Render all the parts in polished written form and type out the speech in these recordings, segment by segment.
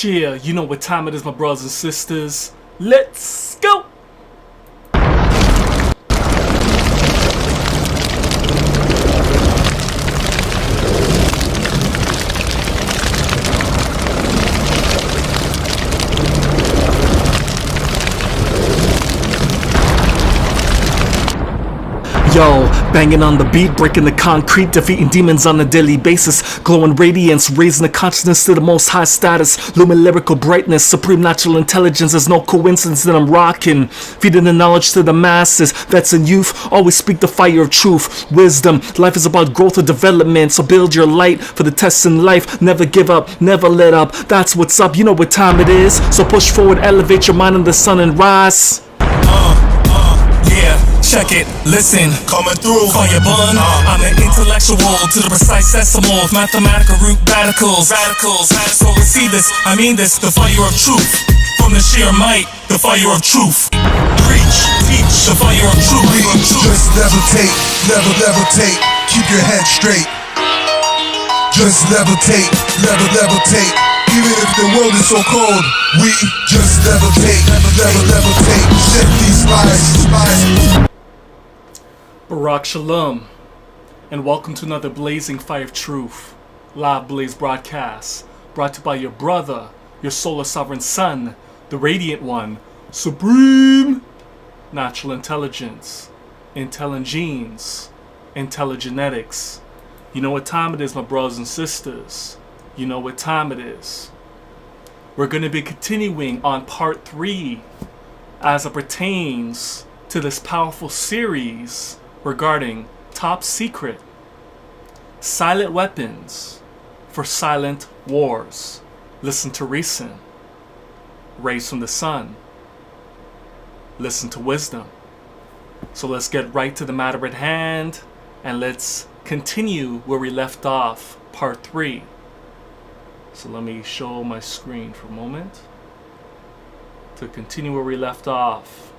Yeah, you know what time it is, my brothers and sisters. Let's go! Yo, banging on the beat, breaking the concrete, defeating demons on a daily basis, glowing radiance, raising the consciousness to the most high status, Lumen lyrical brightness, supreme natural intelligence. There's no coincidence that I'm rocking, feeding the knowledge to the masses. That's in youth, always speak the fire of truth, wisdom. Life is about growth or development, so build your light for the tests in life. Never give up, never let up. That's what's up. You know what time it is, so push forward, elevate your mind in the sun and rise. Yeah, check it, listen, coming through, call your bun. I'm an intellectual to the precise decimals, mathematical root radicals. So let's see this, I mean this, the fire of truth, from the sheer might, the fire of truth. Preach, teach, the fire of truth. Just levitate, levitate, keep your head straight. Just levitate, levitate. Even if the world is so cold, we just levitate, levitate, shift these lies. Barak Shalom, and welcome to another Blazing Fire of Truth, live blaze broadcast, brought to you by your brother, your solar sovereign son, the radiant one, supreme natural intelligence, intelligent genes, intelligenetics. You know what time it is, my brothers and sisters. You know what time it is. We're going to be continuing on part 3 as it pertains to this powerful series regarding top secret silent weapons for silent wars. Listen to reason. Rays from the sun. Listen to wisdom. So let's get right to the matter at hand and let's continue where we left off, part 3. So let me show my screen for a moment to continue where we left off.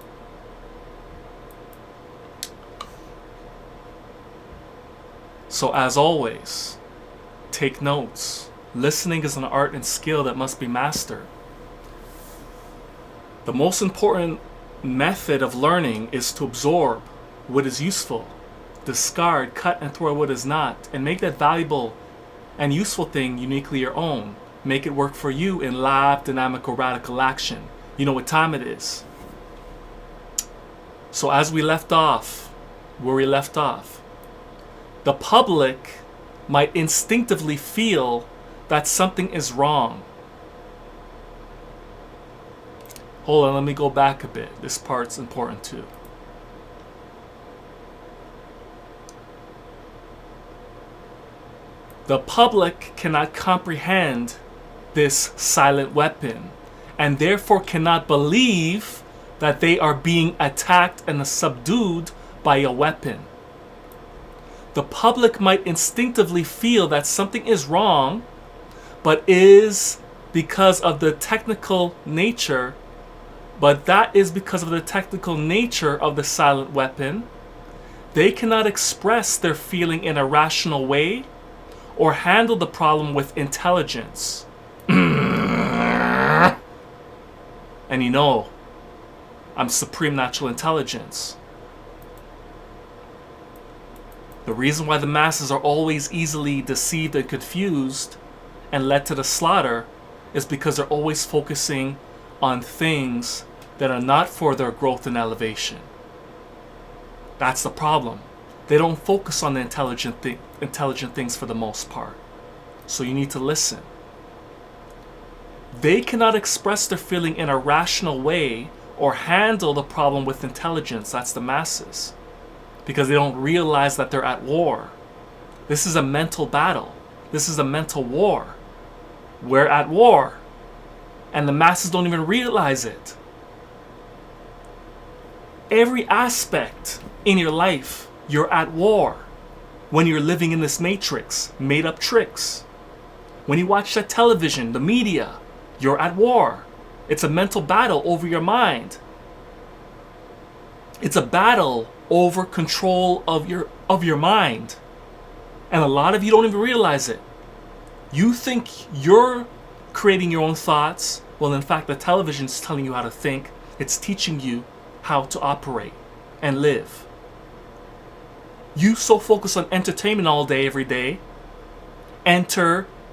So as always, take notes. Listening is an art and skill that must be mastered. The most important method of learning is to absorb what is useful, discard, cut, and throw what is not, and make that valuable and useful thing uniquely your own. Make it work for you in live, dynamical, radical action. You know what time it is. So as we left off, where we left off, the public might instinctively feel that something is wrong. Hold on, let me go back a bit. This part's important too. The public cannot comprehend this silent weapon and therefore cannot believe that they are being attacked and subdued by a weapon. The public might instinctively feel that something is wrong, but is because of the technical nature, of the silent weapon. They cannot express their feeling in a rational way or handle the problem with intelligence. And you know, I'm supreme natural intelligence. The reason why the masses are always easily deceived and confused and led to the slaughter is because they're always focusing on things that are not for their growth and elevation. That's the problem. They don't focus on the intelligent things for the most part. So you need to listen. They cannot express their feeling in a rational way or handle the problem with intelligence. That's the masses. Because they don't realize that they're at war. This is a mental battle. This is a mental war. We're at war. And the masses don't even realize it. Every aspect in your life, you're at war. When you're living in this matrix, made up tricks. When you watch the television, the media, you're at war. It's a mental battle over your mind. It's a battle over control of your mind. And a lot of you don't even realize it. You think you're creating your own thoughts? Well, in fact, the television is telling you how to think. It's teaching you how to operate and live. You so focus on entertainment all day, every day.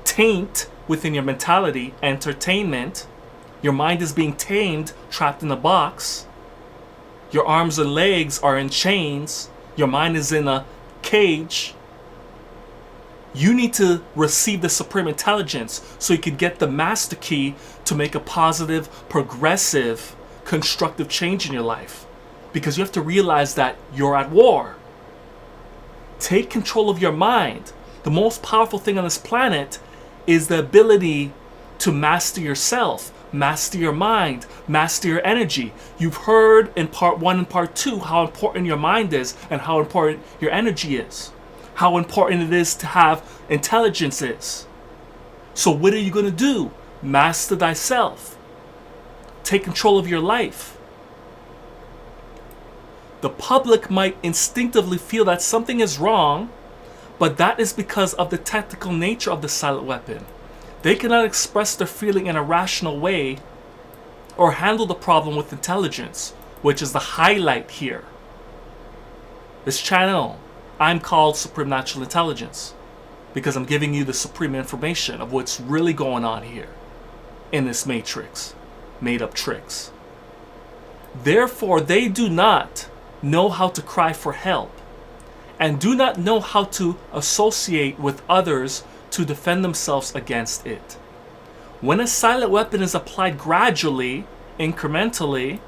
Taint within your mentality, entertainment. Your mind is being tamed, trapped in a box. Your arms and legs are in chains. Your mind is in a cage. You need to receive the supreme intelligence so you can get the master key to make a positive, progressive, constructive change in your life. Because you have to realize that you're at war. Take control of your mind. The most powerful thing on this planet is the ability to master yourself, master your mind, master your energy. You've heard in part 1 and part 2 how important your mind is and how important your energy is. How important it is to have intelligence is. So what are you going to do? Master thyself. Take control of your life. The public might instinctively feel that something is wrong, but that is because of the technical nature of the silent weapon. They cannot express their feeling in a rational way or handle the problem with intelligence, which is the highlight here. This channel, I'm called Supreme Natural Intelligence because I'm giving you the supreme information of what's really going on here in this matrix, made up tricks. Therefore, they do not know how to cry for help and do not know how to associate with others to defend themselves against it. When a silent weapon is applied gradually, incrementally,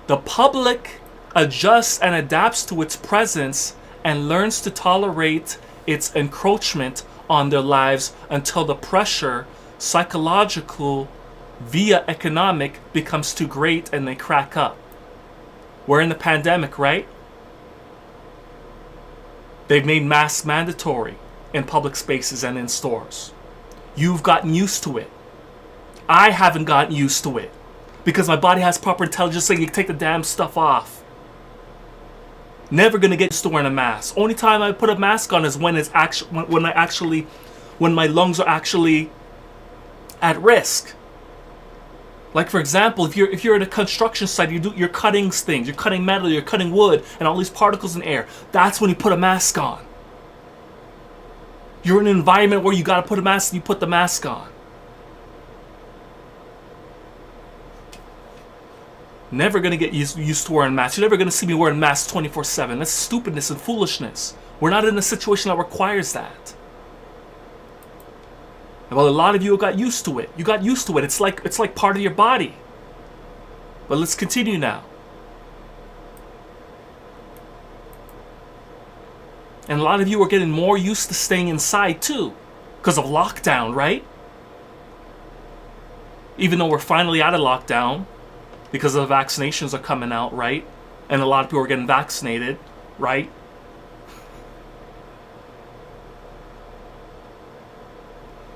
the public adjusts and adapts to its presence and learns to tolerate its encroachment on their lives until the pressure, psychological via economic, becomes too great and they crack up. We're in the pandemic, right? They've made masks mandatory in public spaces and in stores. You've gotten used to it. I haven't gotten used to it because my body has proper intelligence saying you take the damn stuff off. Never gonna get used to wearing a mask. Only time I put a mask on is when when my lungs are actually at risk. Like for example, if you're at a construction site, you're cutting things, you're cutting metal, you're cutting wood, and all these particles in the air. That's when you put a mask on. You're in an environment where you gotta put a mask, and you put the mask on. Never gonna get used to wearing masks. You're never gonna see me wearing masks 24/7. That's stupidness and foolishness. We're not in a situation that requires that. Well, a lot of you got used to it. You got used to it. It's like part of your body. But let's continue now. And a lot of you are getting more used to staying inside too, because of lockdown, right? Even though we're finally out of lockdown, because the vaccinations are coming out, right? And a lot of people are getting vaccinated, right?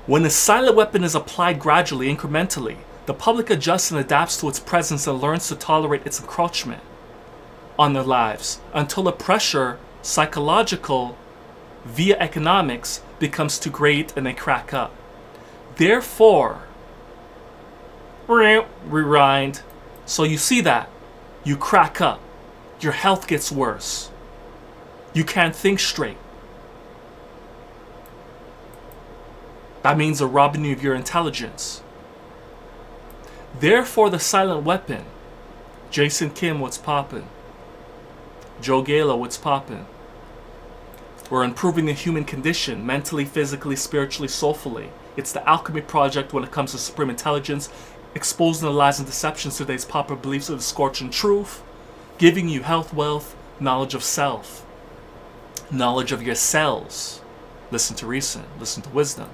When a silent weapon is applied gradually, incrementally, the public adjusts and adapts to its presence and learns to tolerate its encroachment on their lives until the pressure, psychological, via economics, becomes too great and they crack up. Therefore, rewind. So you see that. You crack up. Your health gets worse. You can't think straight. That means they're robbing you of your intelligence. Therefore, the silent weapon. Jason Kim, what's poppin'? Joe Gala, what's poppin'? We're improving the human condition, mentally, physically, spiritually, soulfully. It's the alchemy project when it comes to supreme intelligence, exposing the lies and deceptions to today's popular beliefs of the scorching truth, giving you health, wealth, knowledge of self, knowledge of your cells. Listen to reason, listen to wisdom.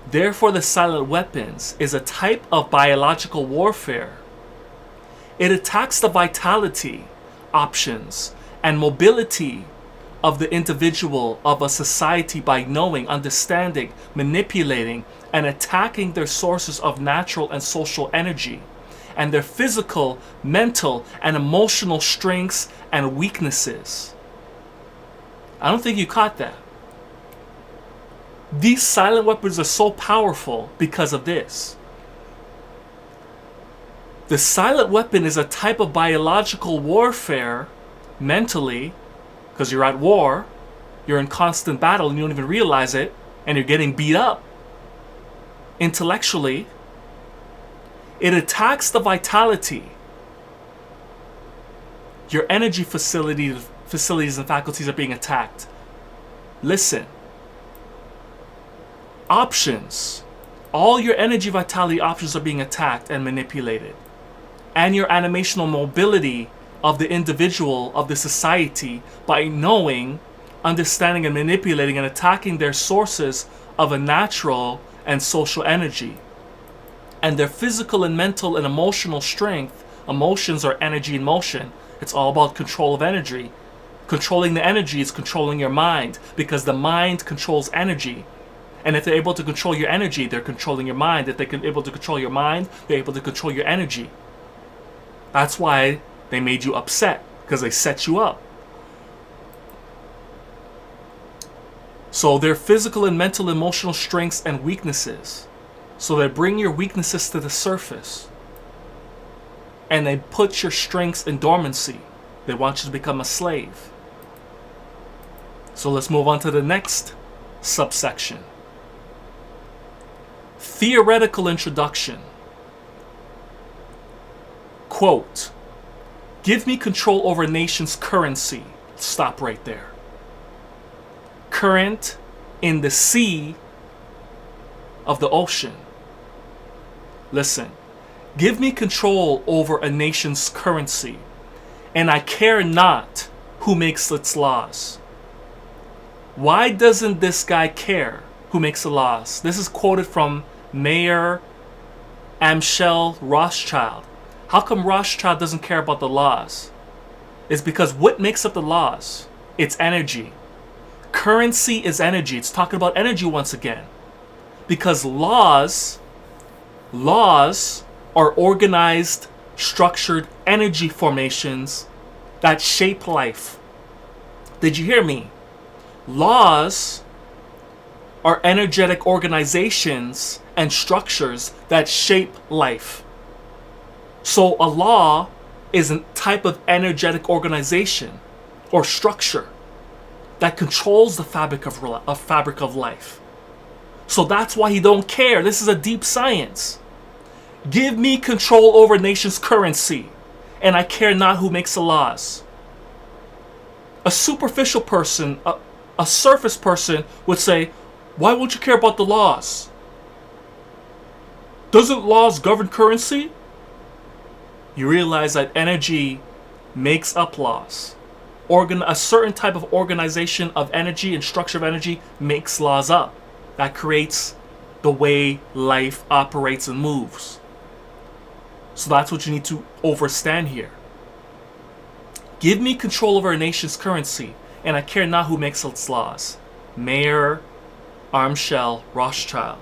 Therefore, the silent weapons is a type of biological warfare. It attacks the vitality, options, and mobility of the individual, of a society by knowing, understanding, manipulating, and attacking their sources of natural and social energy, and their physical, mental, and emotional strengths and weaknesses. I don't think you caught that. These silent weapons are so powerful because of this. The silent weapon is a type of biological warfare mentally, because you're at war, you're in constant battle and you don't even realize it, and you're getting beat up. Intellectually, it attacks the vitality. Your energy facilities and faculties are being attacked. Listen. Options. All your energy vitality options are being attacked and manipulated. And your animational mobility of the individual, of the society, by knowing, understanding, and manipulating and attacking their sources of a natural and social energy. And their physical and mental and emotional strength. Emotions are energy in motion. It's all about control of energy. Controlling the energy is controlling your mind, because the mind controls energy. And if they're able to control your energy, they're controlling your mind. If they're able to control your mind, they're able to control your energy. That's why they made you upset, because they set you up. So their physical and mental emotional strengths and weaknesses. So they bring your weaknesses to the surface. And they put your strengths in dormancy. They want you to become a slave. So let's move on to the next subsection. Theoretical introduction. Quote, give me control over a nation's currency. Stop right there. Current in the sea of the ocean. Listen. Give me control over a nation's currency, and I care not who makes its laws. Why doesn't this guy care who makes the laws? This is quoted from Mayor Amschel Rothschild. How come Rothschild doesn't care about the laws? It's because what makes up the laws? It's energy. Currency is energy. It's talking about energy once again. Because laws are organized, structured energy formations that shape life. Did you hear me? Laws are energetic organizations and structures that shape life. So a law is a type of energetic organization or structure that controls the fabric of life. So that's why he don't care. This is a deep science. Give me control over a nation's currency, and I care not who makes the laws. A superficial person, a surface person would say, why won't you care about the laws? Doesn't laws govern currency? You realize that energy makes up laws. A certain type of organization of energy and structure of energy makes laws up. That creates the way life operates and moves. So that's what you need to understand here. Give me control over a nation's currency, and I care not who makes its laws. Mayor Amschel Rothschild.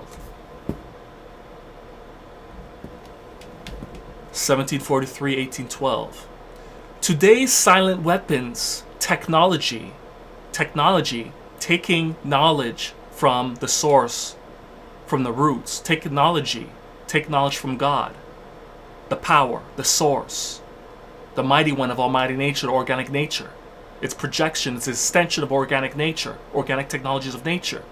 1743-1812. Today's silent weapons technology, taking knowledge from the source, from the roots, take knowledge from God, the power, the source, the mighty one of almighty nature, organic nature. Its projection, its extension of organic nature, organic technologies of nature.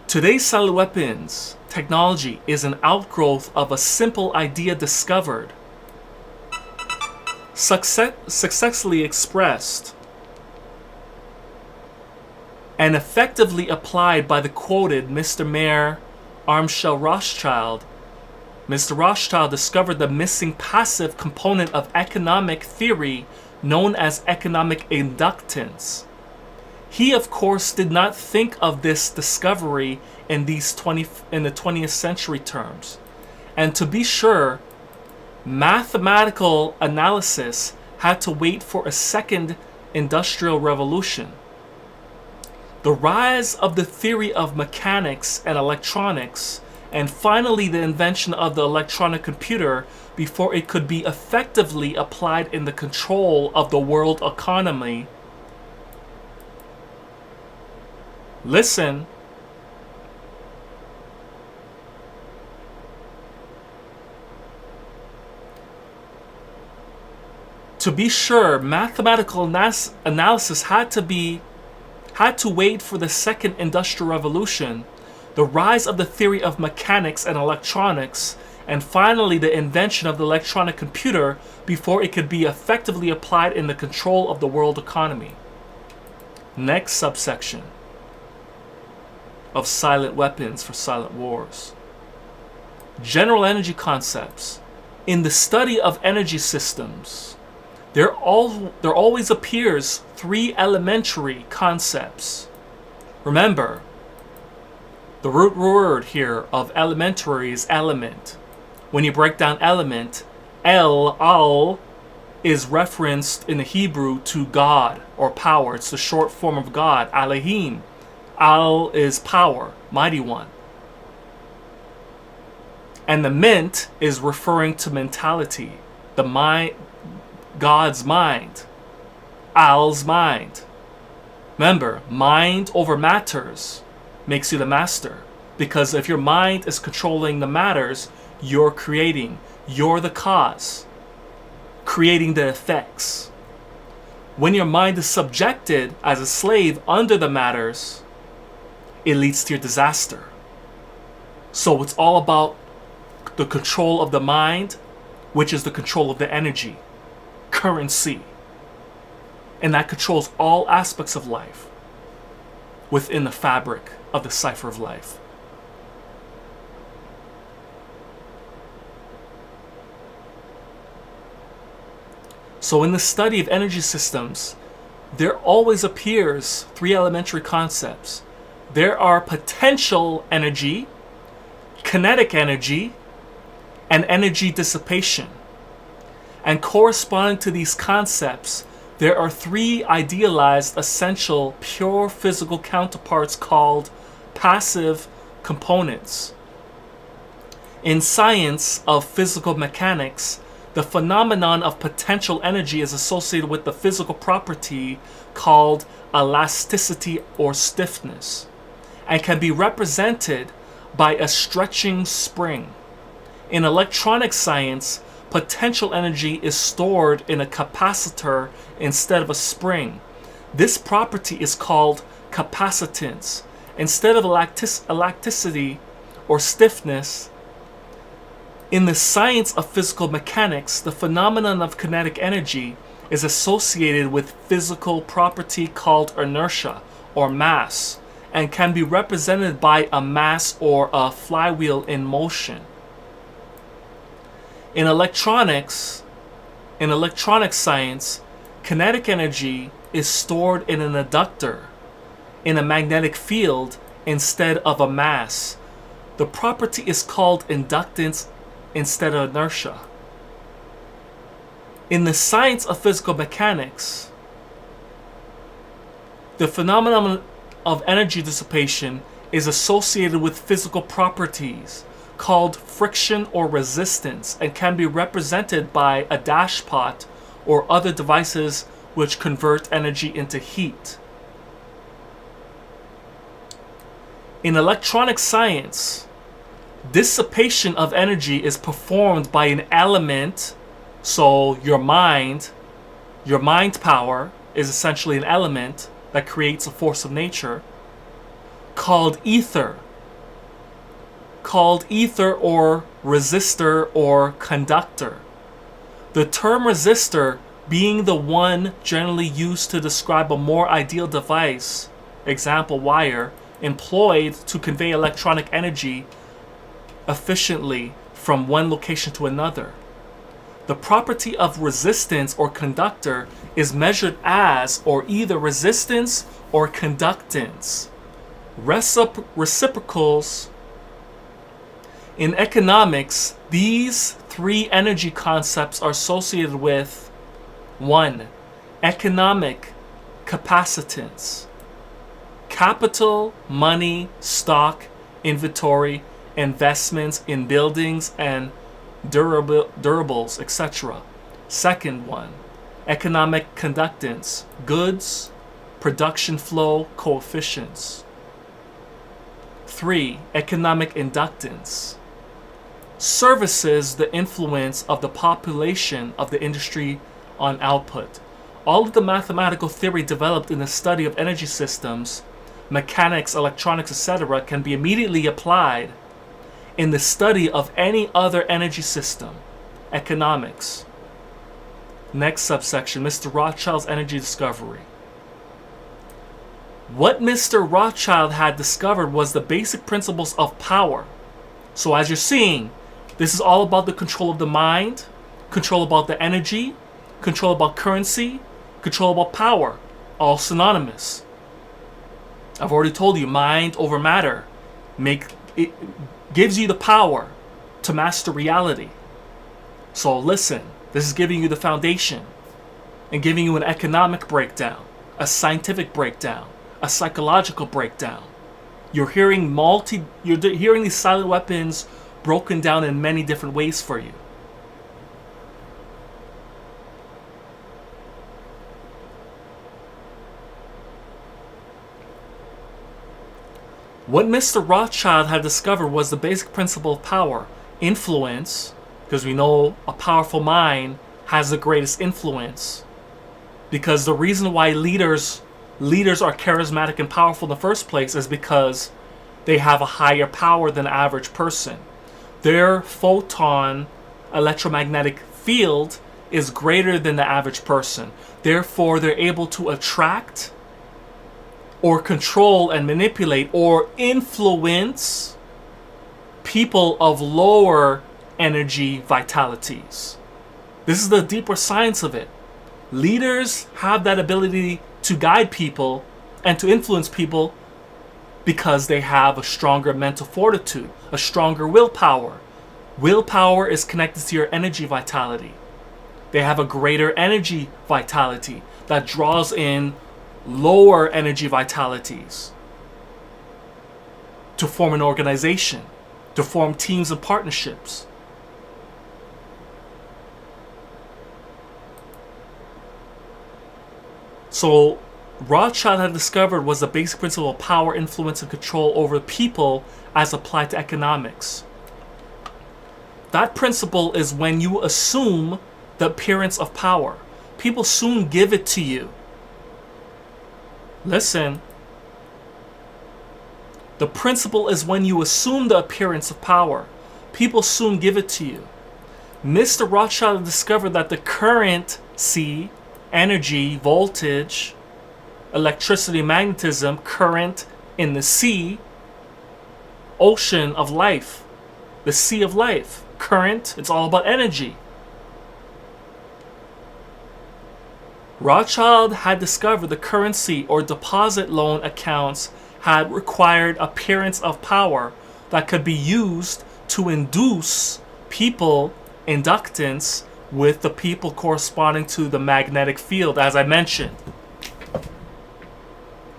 Today's silent weapons technology is an outgrowth of a simple idea discovered, successfully expressed, and effectively applied by the quoted Mr. Mayor Amschel Rothschild. Mr. Rothschild discovered the missing passive component of economic theory known as economic inductance. He, of course, did not think of this discovery in the 20th century terms. And to be sure, mathematical analysis had to wait for a second industrial revolution. The rise of the theory of mechanics and electronics, and finally the invention of the electronic computer before it could be effectively applied in the control of the world economy, Listen. To be sure, mathematical analysis had to wait for the second industrial revolution, the rise of the theory of mechanics and electronics, and finally the invention of the electronic computer before it could be effectively applied in the control of the world economy. Next subsection of silent weapons for silent wars. General energy concepts. In the study of energy systems, there always appears three elementary concepts. Remember, the root word here of elementary is element. When you break down element, al, is referenced in the Hebrew to God or power. It's the short form of God, Elohim. Al is power, mighty one. And the ment is referring to mentality, the mind, God's mind, Al's mind. Remember, mind over matters makes you the master. Because if your mind is controlling the matters, you're creating. You're the cause, creating the effects. When your mind is subjected as a slave under the matters, it leads to your disaster. So it's all about the control of the mind, which is the control of the energy, currency. And that controls all aspects of life within the fabric of the cipher of life. So in the study of energy systems, there always appears three elementary concepts. There are potential energy, kinetic energy, and energy dissipation. And corresponding to these concepts, there are three idealized, essential, pure physical counterparts called passive components. In science of physical mechanics, the phenomenon of potential energy is associated with the physical property called elasticity or stiffness, and can be represented by a stretching spring. In electronic science, potential energy is stored in a capacitor instead of a spring. This property is called capacitance. Instead of elasticity or stiffness, in the science of physical mechanics, the phenomenon of kinetic energy is associated with physical property called inertia or mass, and can be represented by a mass or a flywheel in motion. In electronic science, kinetic energy is stored in an inductor, in a magnetic field instead of a mass. The property is called inductance instead of inertia. In the science of physical mechanics, the phenomenon of energy dissipation is associated with physical properties called friction or resistance, and can be represented by a dashpot or other devices which convert energy into heat. In electronic science, dissipation of energy is performed by an element. So your mind power is essentially an element that creates a force of nature called ether or resistor or conductor. The term resistor being the one generally used to describe a more ideal device, example wire, employed to convey electronic energy efficiently from one location to another. The property of resistance or conductor is measured as or either resistance or conductance. Reciprocals. In economics, these three energy concepts are associated with 1. Economic capacitance. Capital, money, stock, inventory, investments in buildings and durables, etc. Second one, economic conductance, goods, production flow coefficients. 3. Economic inductance. Services the influence of the population of the industry on output. All of the mathematical theory developed in the study of energy systems, mechanics, electronics, etc., can be immediately applied in the study of any other energy system, economics. Next subsection, Mr. Rothschild's energy discovery. What Mr. Rothschild had discovered was the basic principles of power. So as you're seeing, this is all about the control of the mind, control about the energy, control about currency, control about power, all synonymous. I've already told you, mind over matter it gives you the power to master reality. So listen, this is giving you the foundation and giving you an economic breakdown, a scientific breakdown, a psychological breakdown. You're hearing these silent weapons broken down in many different ways for you. What Mr. Rothschild had discovered was the basic principle of power, influence, because we know a powerful mind has the greatest influence. Because the reason why leaders are charismatic and powerful in the first place is because they have a higher power than the average person. Their photon electromagnetic field is greater than the average person. Therefore, they're able to attract or control and manipulate or influence people of lower energy vitalities. This is the deeper science of it. Leaders have that ability to guide people and to influence people because they have a stronger mental fortitude, a stronger willpower. Willpower is connected to your energy vitality. They have a greater energy vitality that draws in lower energy vitalities to form an organization, to form teams and partnerships. So Rothschild had discovered was the basic principle of power, influence, and control over people as applied to economics. That principle is when you assume the appearance of power. People soon give it to you. Listen. The principle is when you assume the appearance of power. People soon give it to you. Mr. Rothschild discovered that the current, energy, voltage, electricity, magnetism, current in the sea, ocean of life, the sea of life, current, it's all about energy. Rothschild had discovered the currency or deposit loan accounts had required appearance of power that could be used to induce people, inductance, with the people corresponding to the magnetic field, as I mentioned.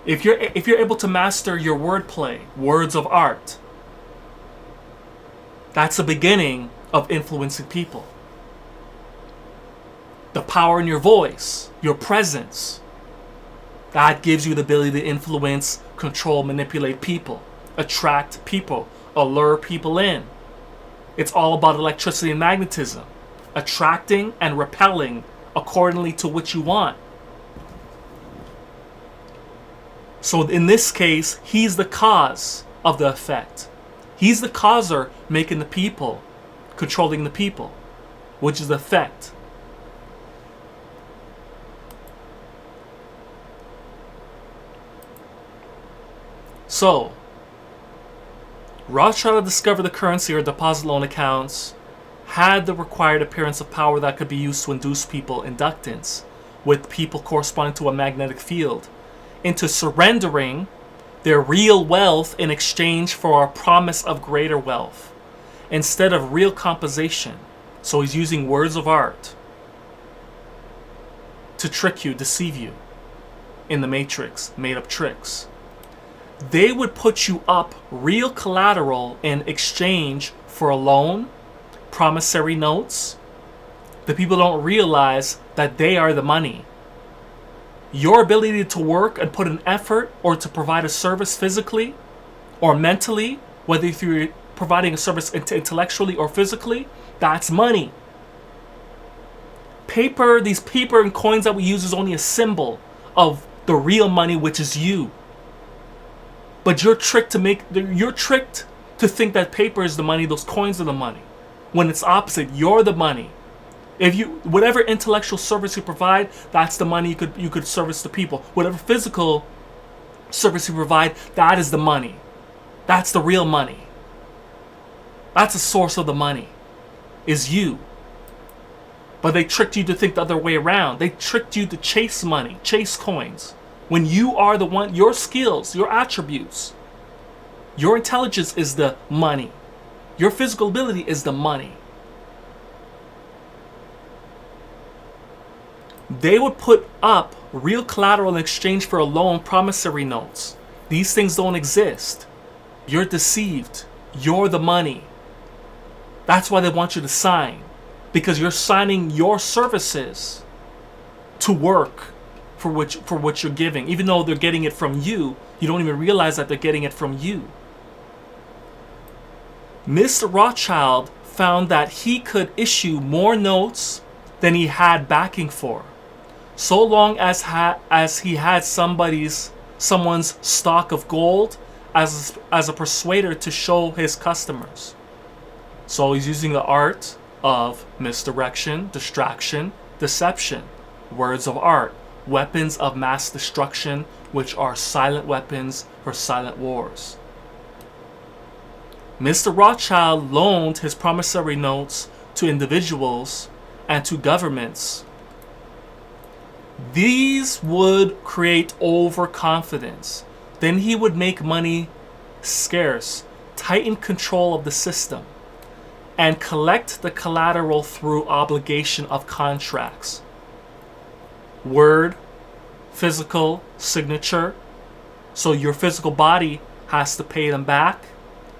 If you're able to master your wordplay, words of art, that's the beginning of influencing people. The power in your voice, your presence, that gives you the ability to influence, control, manipulate people, attract people, allure people in. It's all about electricity and magnetism, attracting and repelling accordingly to what you want. So in this case, he's the cause of the effect. He's the causer making the people, controlling the people, which is the effect. So, Rothschild discovered the currency or deposit loan accounts had the required appearance of power that could be used to induce people, inductance, with people corresponding to a magnetic field, into surrendering their real wealth in exchange for a promise of greater wealth, instead of real compensation. So he's using words of art to trick you, deceive you in the matrix, made up tricks. They would put you up real collateral in exchange for a loan, promissory notes. The people don't realize that they are the money. Your ability to work and put an effort or to provide a service physically or mentally, whether you're providing a service intellectually or physically, that's money. Paper, these paper and coins that we use is only a symbol of the real money, which is you. But you're tricked to think that paper is the money, those coins are the money. When it's opposite, you're the money. If you, whatever intellectual service you provide, that's the money you could service the people. Whatever physical service you provide, that is the money. That's the real money. That's the source of the money, is you. But they tricked you to think the other way around. They tricked you to chase money, chase coins. When you are the one, your skills, your attributes, your intelligence is the money. Your physical ability is the money. They would put up real collateral in exchange for a loan, promissory notes. These things don't exist. You're deceived. You're the money. That's why they want you to sign. Because you're signing your services to work for what you're giving. Even though they're getting it from you, you don't even realize that they're getting it from you. Mr. Rothschild found that he could issue more notes than he had backing for, so long as he had someone's stock of gold as a persuader to show his customers. So he's using the art of misdirection, distraction, deception, words of art, weapons of mass destruction, which are silent weapons for silent wars. Mr. Rothschild loaned his promissory notes to individuals and to governments. These would create overconfidence. Then he would make money scarce, tighten control of the system, and collect the collateral through obligation of contracts. Word, physical, signature. So your physical body has to pay them back.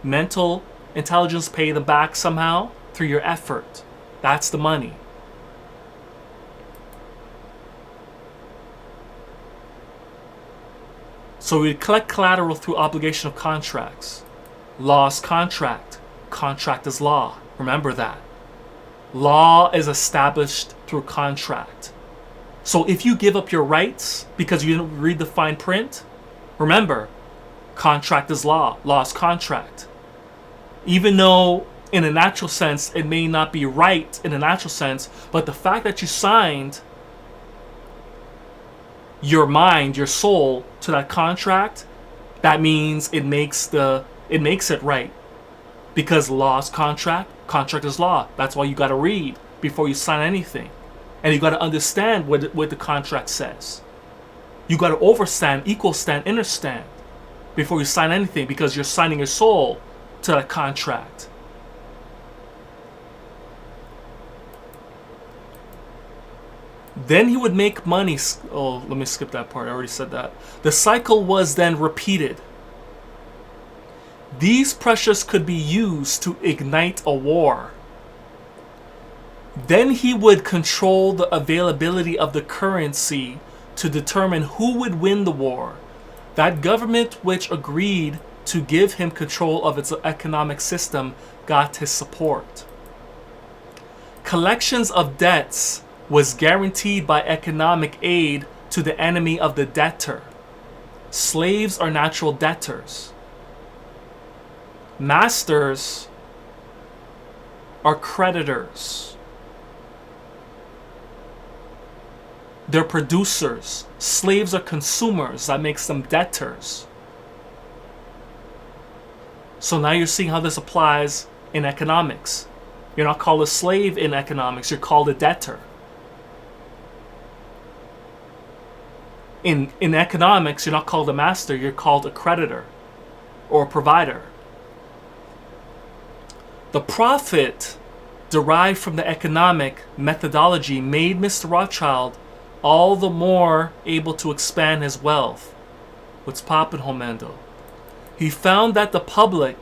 Mental intelligence pay them back somehow through your effort. That's the money. So we collect collateral through obligation of contracts. Law is contract. Contract is law. Remember that. Law is established through contract. So if you give up your rights because you didn't read the fine print, remember, contract is law. Law is contract. Even though in a natural sense it may not be right in a natural sense, but the fact that you signed your mind, your soul to that contract, that means it makes it right. Because law is contract, contract is law. That's why you got to read before you sign anything. And you got to understand what the contract says. You got to overstand, equal stand, understand before you sign anything, because you're signing your soul to that contract. Then he would make money. Oh, let me skip that part. I already said that. The cycle was then repeated. These pressures could be used to ignite a war. Then he would control the availability of the currency to determine who would win the war. That government which agreed to give him control of its economic system got his support. Collections of debts was guaranteed by economic aid to the enemy of the debtor. Slaves are natural debtors. Masters are creditors. They're producers. Slaves are consumers. That makes them debtors. So now you're seeing how this applies in economics. You're not called a slave in economics. You're called a debtor. In economics, you're not called a master. You're called a creditor or a provider. The profit derived from the economic methodology made Mr. Rothschild all the more able to expand his wealth. What's poppin', Homendo? He found that the public,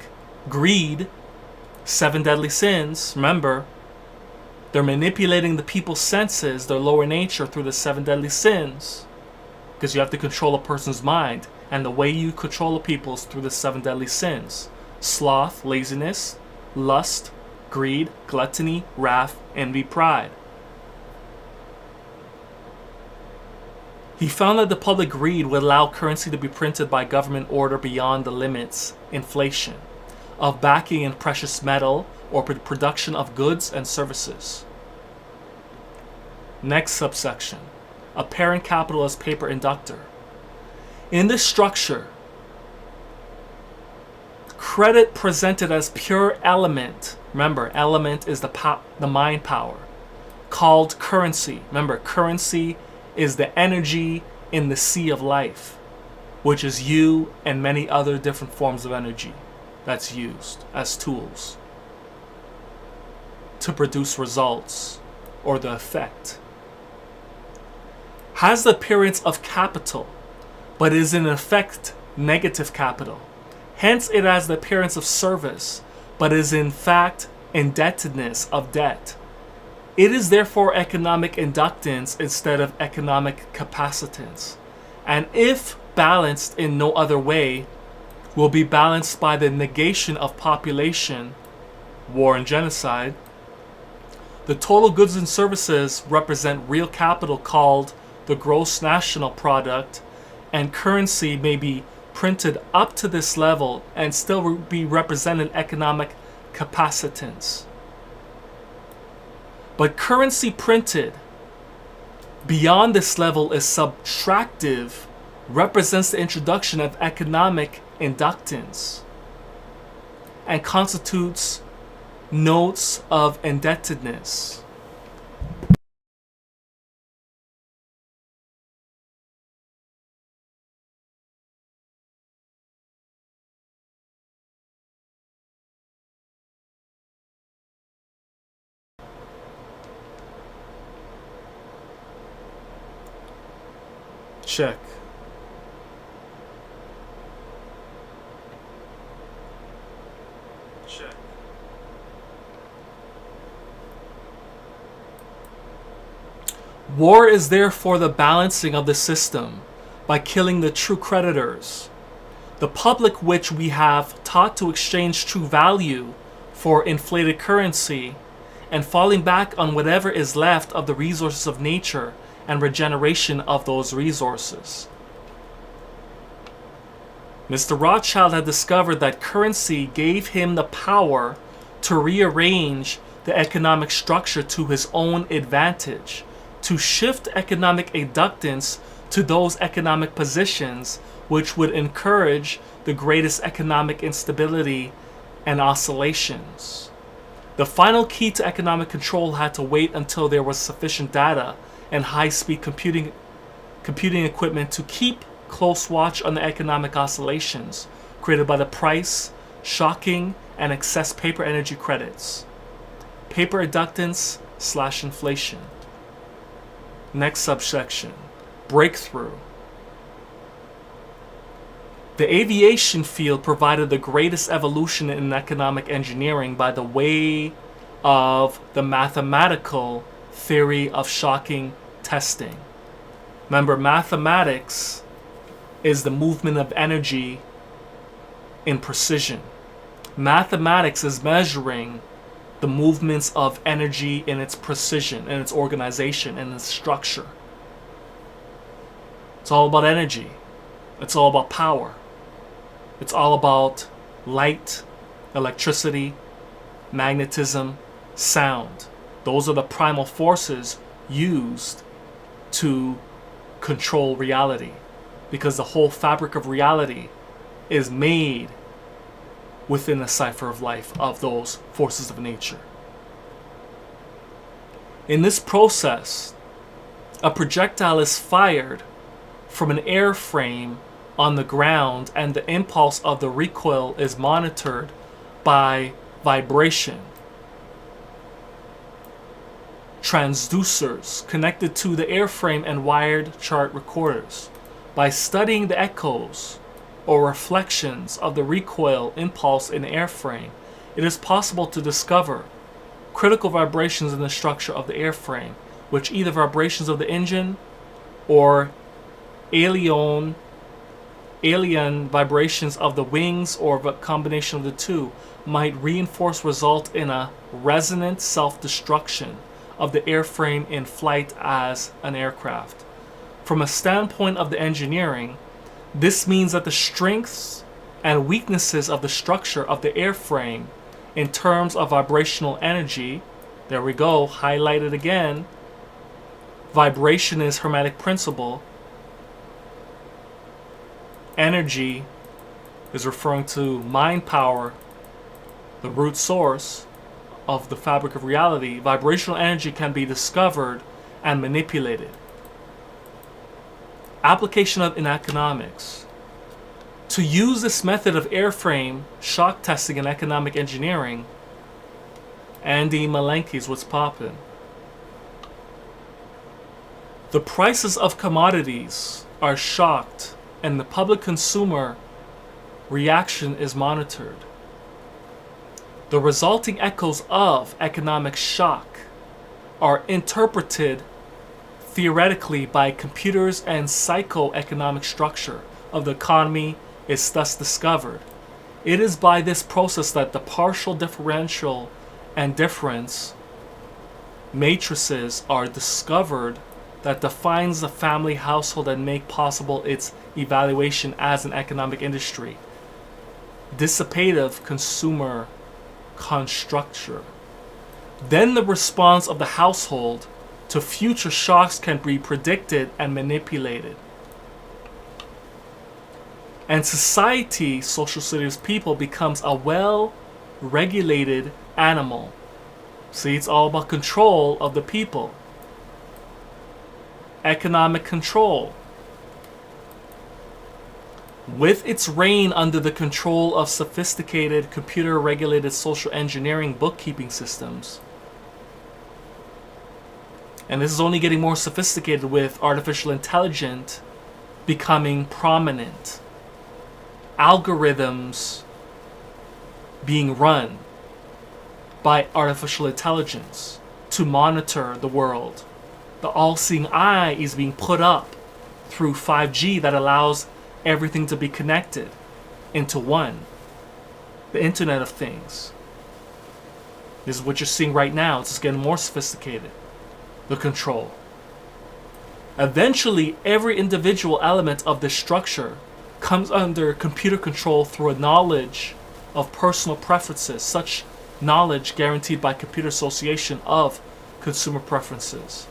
greed, 7 deadly sins, remember, they're manipulating the people's senses, their lower nature, through the 7 deadly sins. Because you have to control a person's mind. and the way you control the people is through the 7 deadly sins: sloth, laziness, lust, greed, gluttony, wrath, envy, pride. He found that the public greed would allow currency to be printed by government order beyond the limits, inflation, of backing in precious metal or production of goods and services. Next subsection, apparent capital as paper inductor. In this structure, credit presented as pure element, remember, element is the mind power, called currency. Remember, currency is the energy in the sea of life, which is you and many other different forms of energy that's used as tools to produce results or the effect. Has the appearance of capital, but is in effect negative capital. Hence it has the appearance of service, but is in fact indebtedness of debt. It is therefore economic inductance instead of economic capacitance, and if balanced in no other way, will be balanced by the negation of population, war and genocide. The total goods and services represent real capital called the gross national product, and currency may be printed up to this level and still be represented economic capacitance. But currency printed beyond this level is subtractive, represents the introduction of economic inductance, and constitutes notes of indebtedness. Check. Check. War is therefore the balancing of the system by killing the true creditors, the public which we have taught to exchange true value for inflated currency, and falling back on whatever is left of the resources of nature and regeneration of those resources. Mr. Rothschild had discovered that currency gave him the power to rearrange the economic structure to his own advantage, to shift economic inductance to those economic positions which would encourage the greatest economic instability and oscillations. The final key to economic control had to wait until there was sufficient data and high-speed computing equipment to keep close watch on the economic oscillations created by the price, shocking, and excess paper energy credits. Paper inductance / inflation. Next subsection, breakthrough. The aviation field provided the greatest evolution in economic engineering by the way of the mathematical theory of shocking testing. Remember, mathematics is the movement of energy in precision. Mathematics is measuring the movements of energy in its precision, in its organization, in its structure. It's all about energy. It's all about power. It's all about light, electricity, magnetism, sound. Those are the primal forces used to control reality, because the whole fabric of reality is made within the cipher of life of those forces of nature. In this process, a projectile is fired from an airframe on the ground, and the impulse of the recoil is monitored by vibration transducers connected to the airframe and wired chart recorders. By studying the echoes or reflections of the recoil impulse in the airframe, it is possible to discover critical vibrations in the structure of the airframe, which either vibrations of the engine or aileron alien vibrations of the wings or a combination of the two might result in a resonant self-destruction of the airframe in flight as an aircraft. From a standpoint of the engineering, this means that the strengths and weaknesses of the structure of the airframe in terms of vibrational energy, there we go, highlighted again, vibration is Hermetic principle, energy is referring to mind power, the root source of the fabric of reality. Vibrational energy can be discovered and manipulated. Application of in economics. To use this method of airframe shock testing in economic engineering, Andy Malenky's what's poppin'. The prices of commodities are shocked and the public consumer reaction is monitored. The resulting echoes of economic shock are interpreted theoretically by computers, and psychoeconomic structure of the economy is thus discovered. It is by this process that the partial differential and difference matrices are discovered that defines the family household and make possible its evaluation as an economic industry. Dissipative consumer constructure. Then the response of the household to future shocks can be predicted and manipulated. And society, social studies people, becomes a well-regulated animal. See, it's all about control of the people. Economic control. With its reign under the control of sophisticated computer-regulated social engineering bookkeeping systems. And this is only getting more sophisticated with artificial intelligence becoming prominent. Algorithms being run by artificial intelligence to monitor the world. The all-seeing eye is being put up through 5G that allows everything to be connected into one. The Internet of Things. This is what you're seeing right now. It's just getting more sophisticated. The control. Eventually, every individual element of this structure comes under computer control through a knowledge of personal preferences, such knowledge guaranteed by computer association of consumer preferences.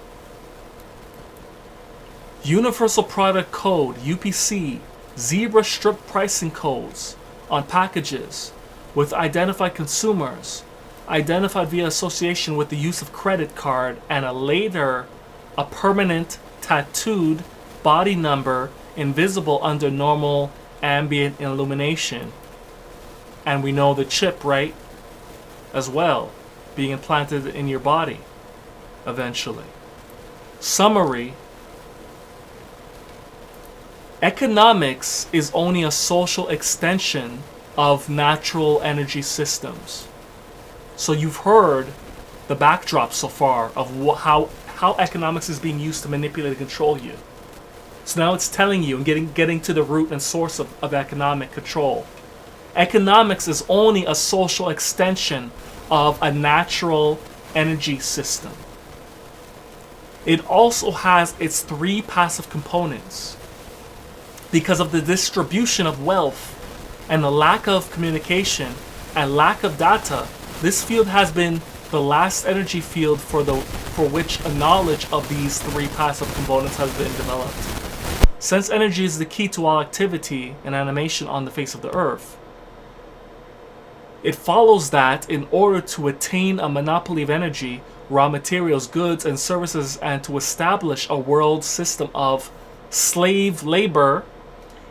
Universal Product Code, UPC, zebra strip pricing codes on packages with identified consumers, identified via association with the use of credit card, and a permanent tattooed body number invisible under normal ambient illumination. And we know the chip, right? As well, being implanted in your body eventually. Summary. Economics is only a social extension of natural energy systems. So you've heard the backdrop so far of how economics is being used to manipulate and control you. So now it's telling you and getting to the root and source of economic control. Economics is only a social extension of a natural energy system. It also has its three passive components. Because of the distribution of wealth and the lack of communication and lack of data, this field has been the last energy field for which a knowledge of these three passive components has been developed. Since energy is the key to all activity and animation on the face of the earth, it follows that in order to attain a monopoly of energy, raw materials, goods, and services, and to establish a world system of slave labor,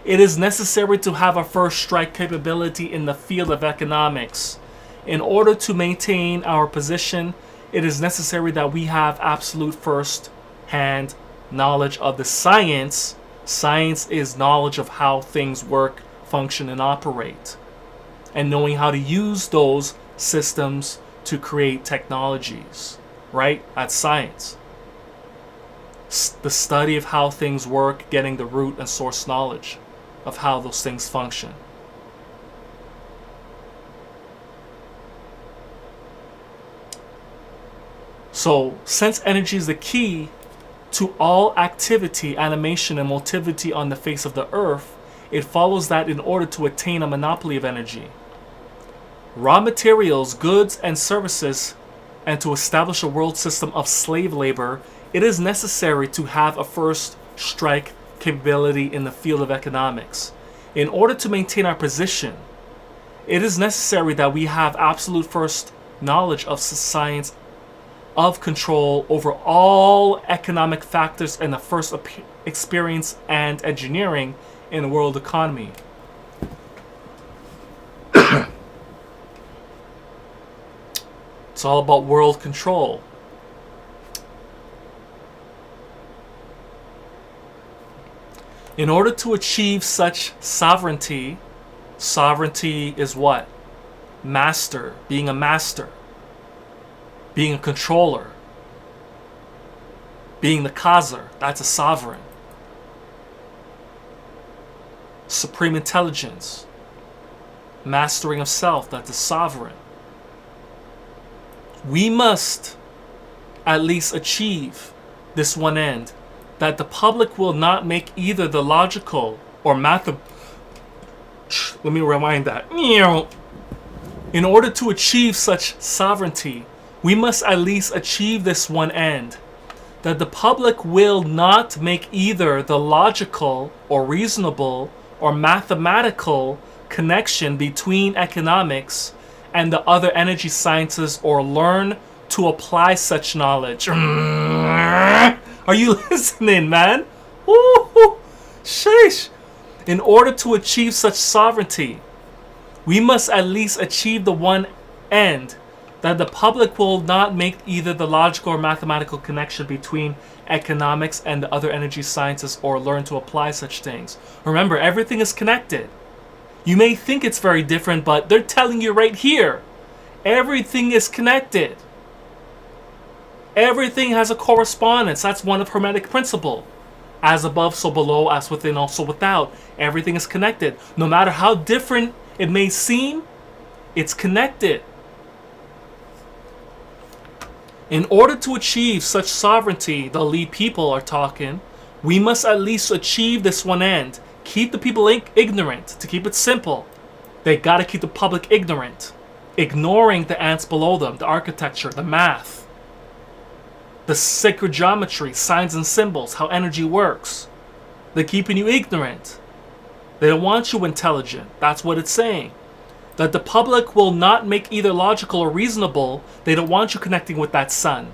it is necessary to have a first strike capability in the field of economics. In order to maintain our position, it is necessary that we have absolute first-hand knowledge of the science. Science is knowledge of how things work, function, and operate. And knowing how to use those systems to create technologies, right? That's science. The study of how things work, getting the root and source knowledge. of how those things function. So, since energy is the key to all activity, animation, and motility on the face of the earth, it follows that in order to attain a monopoly of energy, raw materials, goods, and services, and to establish a world system of slave labor, it is necessary to have a first strike capability in the field of economics. In order to maintain our position, it is necessary that we have absolute first knowledge of science of control over all economic factors and the first experience and engineering in the world economy. It's all about world control. In order to achieve such sovereignty, sovereignty is what? Master, being a master. Being a controller, being the Khazar, that's a sovereign. Supreme intelligence, mastering of self, that's a sovereign. We must at least achieve this one end, that the public will not make either the logical or let me rewind that. In order to achieve such sovereignty, we must at least achieve this one end, that the public will not make either the logical or reasonable or mathematical connection between economics and the other energy sciences or learn to apply such knowledge. Are you listening, man? Woo-hoo. Sheesh. In order to achieve such sovereignty, we must at least achieve the one end, that the public will not make either the logical or mathematical connection between economics and the other energy sciences or learn to apply such things. Remember, everything is connected. You may think it's very different, but they're telling you right here, everything is connected. Everything has a correspondence. That's one of Hermetic principle. As above, so below, as within, also without. Everything is connected. No matter how different it may seem, it's connected. In order to achieve such sovereignty, the elite people are talking, we must at least achieve this one end. Keep the people ignorant. To keep it simple, they gotta keep the public ignorant, ignoring the ants below them, the architecture, the math, the sacred geometry, signs and symbols, how energy works. They're keeping you ignorant. They don't want you intelligent. That's what it's saying. That the public will not make either logical or reasonable. They don't want you connecting with that sun.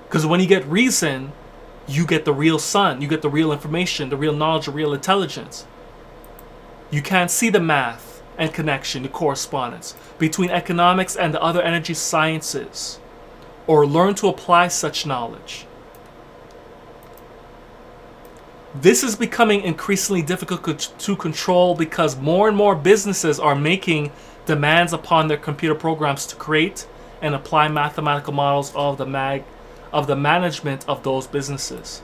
Because when you get reason, you get the real sun. You get the real information, the real knowledge, the real intelligence. You can't see the math and connection, the correspondence between economics and the other energy sciences, or learn to apply such knowledge. This is becoming increasingly difficult to control because more and more businesses are making demands upon their computer programs to create and apply mathematical models of the management of those businesses.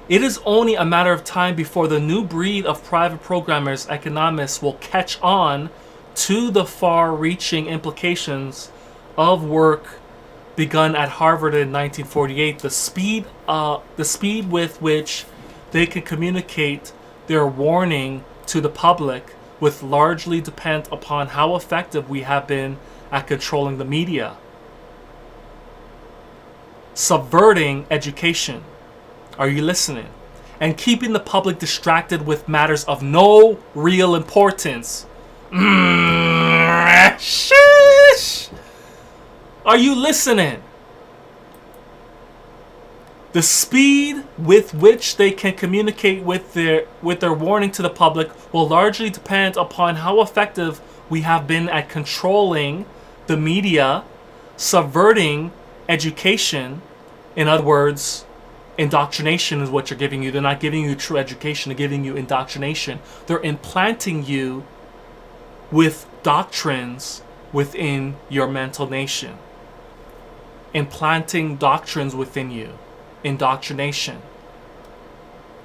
It is only a matter of time before the new breed of private programmers, economists, will catch on to the far-reaching implications of work begun at Harvard in 1948. The speed with which they can communicate their warning to the public will largely depend upon how effective we have been at controlling the media. Subverting education. Are you listening? And keeping the public distracted with matters of no real importance. Sheesh! Are you listening? The speed with which they can communicate with their warning to the public will largely depend upon how effective we have been at controlling the media, subverting education. In other words, indoctrination is what you're giving you. They're not giving you true education, they're giving you indoctrination. They're implanting you with doctrines within your mental nation. Implanting doctrines within you. Indoctrination.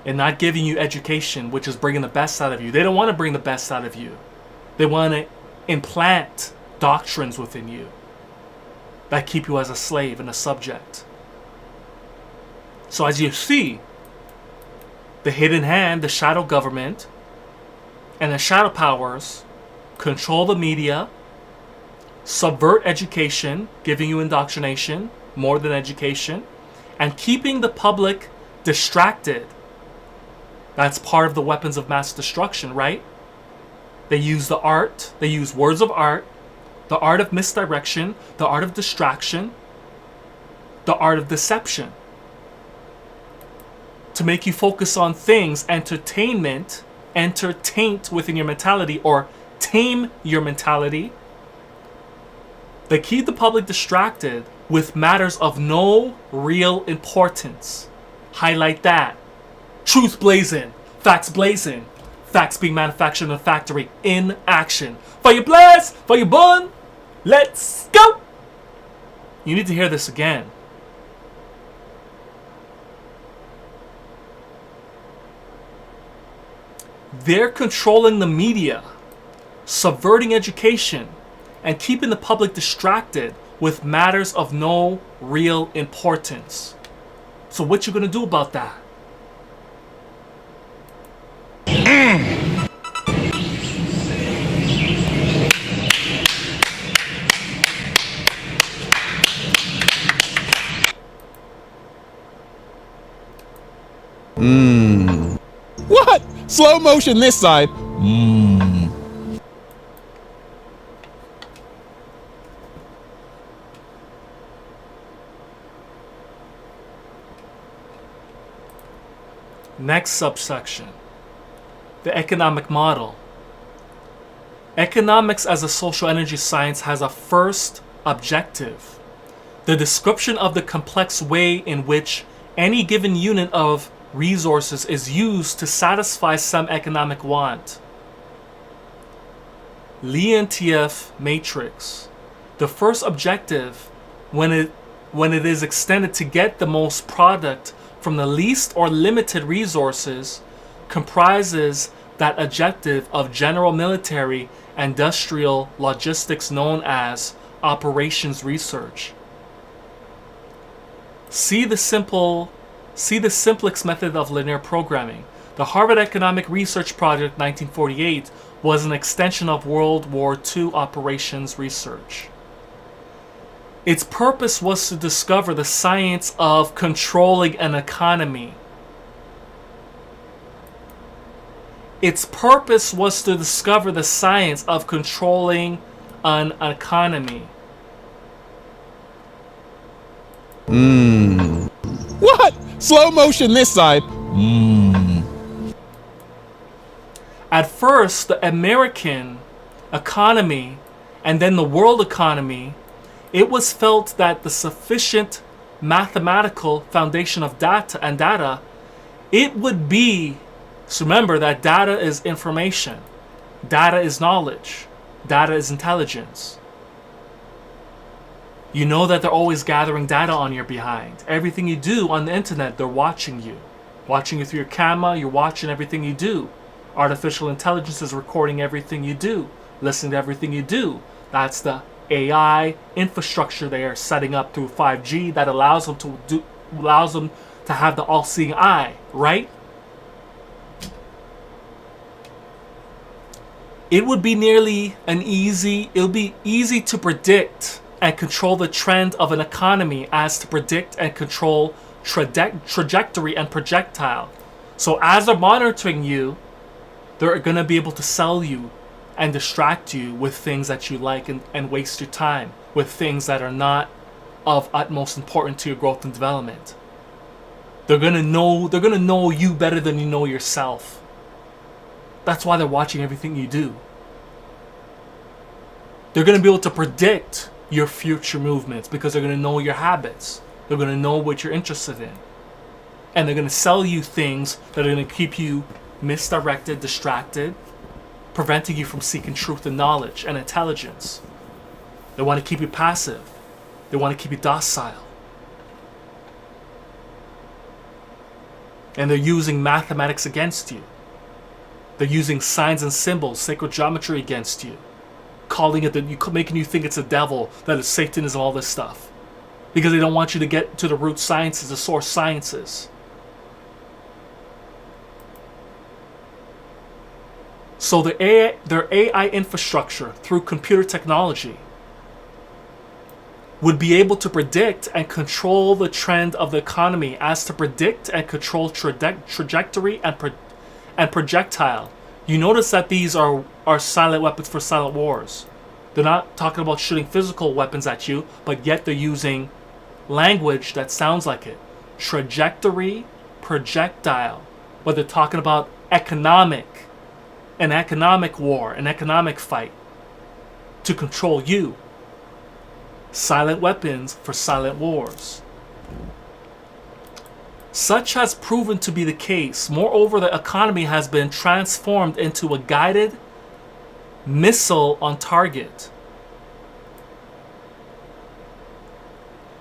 and not giving you education, which is bringing the best out of you. They don't want to bring the best out of you. They want to implant doctrines within you that keep you as a slave and a subject. So as you see, the hidden hand, the shadow government, and the shadow powers control the media, subvert education, giving you indoctrination more than education, and keeping the public distracted. That's part of the weapons of mass destruction, right? They use the art, they use words of art, the art of misdirection, the art of distraction, the art of deception, to make you focus on things, entertain within your mentality, or tame your mentality. They keep the public distracted with matters of no real importance. Highlight that. Truth blazing, facts blazing, facts being manufactured in a factory in action. Fire blast, fire burn, let's go! You need to hear this again. They're controlling the media, subverting education, and keeping the public distracted with matters of no real importance. So what you gonna do about that? What? Slow motion this side. Next subsection, the economic model. Economics as a social energy science has a first objective: the description of the complex way in which any given unit of resources is used to satisfy some economic want. Leontief matrix. The first objective, when it is extended to get the most product from the least or limited resources, comprises that objective of general military industrial logistics known as operations research. See the simplest method of linear programming. The Harvard Economic Research Project 1948 was an extension of World War II operations research. Its purpose was to discover the science of controlling an economy. Its purpose was to discover the science of controlling an economy. What? Slow motion this side. At first, the American economy and then the world economy, it was felt that the sufficient mathematical foundation of data, it would be, so remember that data is information, data is knowledge, data is intelligence. You know that they're always gathering data on your behind. Everything you do on the internet, they're watching you. Watching you through your camera, you're watching everything you do. Artificial intelligence is recording everything you do, listening to everything you do. That's the AI infrastructure they are setting up through 5G that allows them to have the all-seeing eye, right? It would be easy to predict and control the trend of an economy as to predict and control trajectory and projectile. So as they're monitoring you, they're going to be able to sell you and distract you with things that you like and waste your time with things that are not of utmost importance to your growth and development. They're going to know you better than you know yourself. That's why they're watching everything you do. They're going to be able to predict your future movements because they're going to know your habits. They're going to know what you're interested in. And they're going to sell you things that are going to keep you misdirected, distracted, preventing you from seeking truth and knowledge and intelligence. They want to keep you passive. They want to keep you docile. And they're using mathematics against you. They're using signs and symbols, sacred geometry against you. Calling it making you think it's a devil, that it's Satanism, all this stuff. Because they don't want you to get to the root sciences, the source sciences. So their AI infrastructure through computer technology would be able to predict and control the trend of the economy as to predict and control trajectory and projectile. You notice that these are silent weapons for silent wars. They're not talking about shooting physical weapons at you, but yet they're using language that sounds like it. Trajectory, projectile. But they're talking about an economic war, an economic fight to control you. Silent weapons for silent wars. Such has proven to be the case. Moreover, the economy has been transformed into a guided missile on target.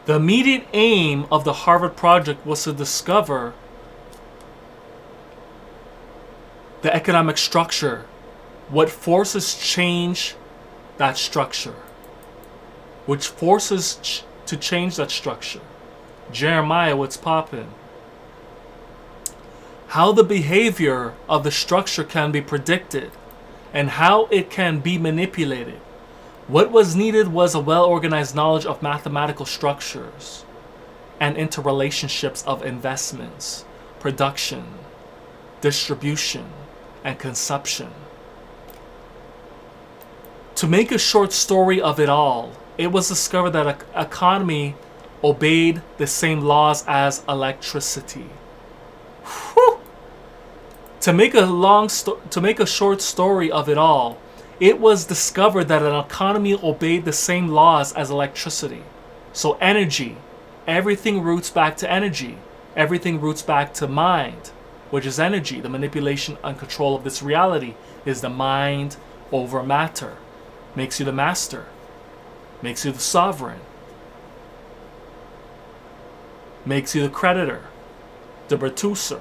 The immediate aim of the Harvard project was to discover the economic structure, what forces change that structure. Which forces to change that structure. Jeremiah, what's poppin'? How the behavior of the structure can be predicted and how it can be manipulated. What was needed was a well-organized knowledge of mathematical structures and interrelationships of investments, production, distribution, and consumption. To make a short story of it all, it was discovered that an economy obeyed the same laws as electricity. Whew. To make a short story of it all, it was discovered that an economy obeyed the same laws as electricity. So energy, everything roots back to energy. Everything roots back to mind, which is energy. The manipulation and control of this reality is the mind over matter. Makes you the master. Makes you the sovereign. Makes you the creditor. The producer.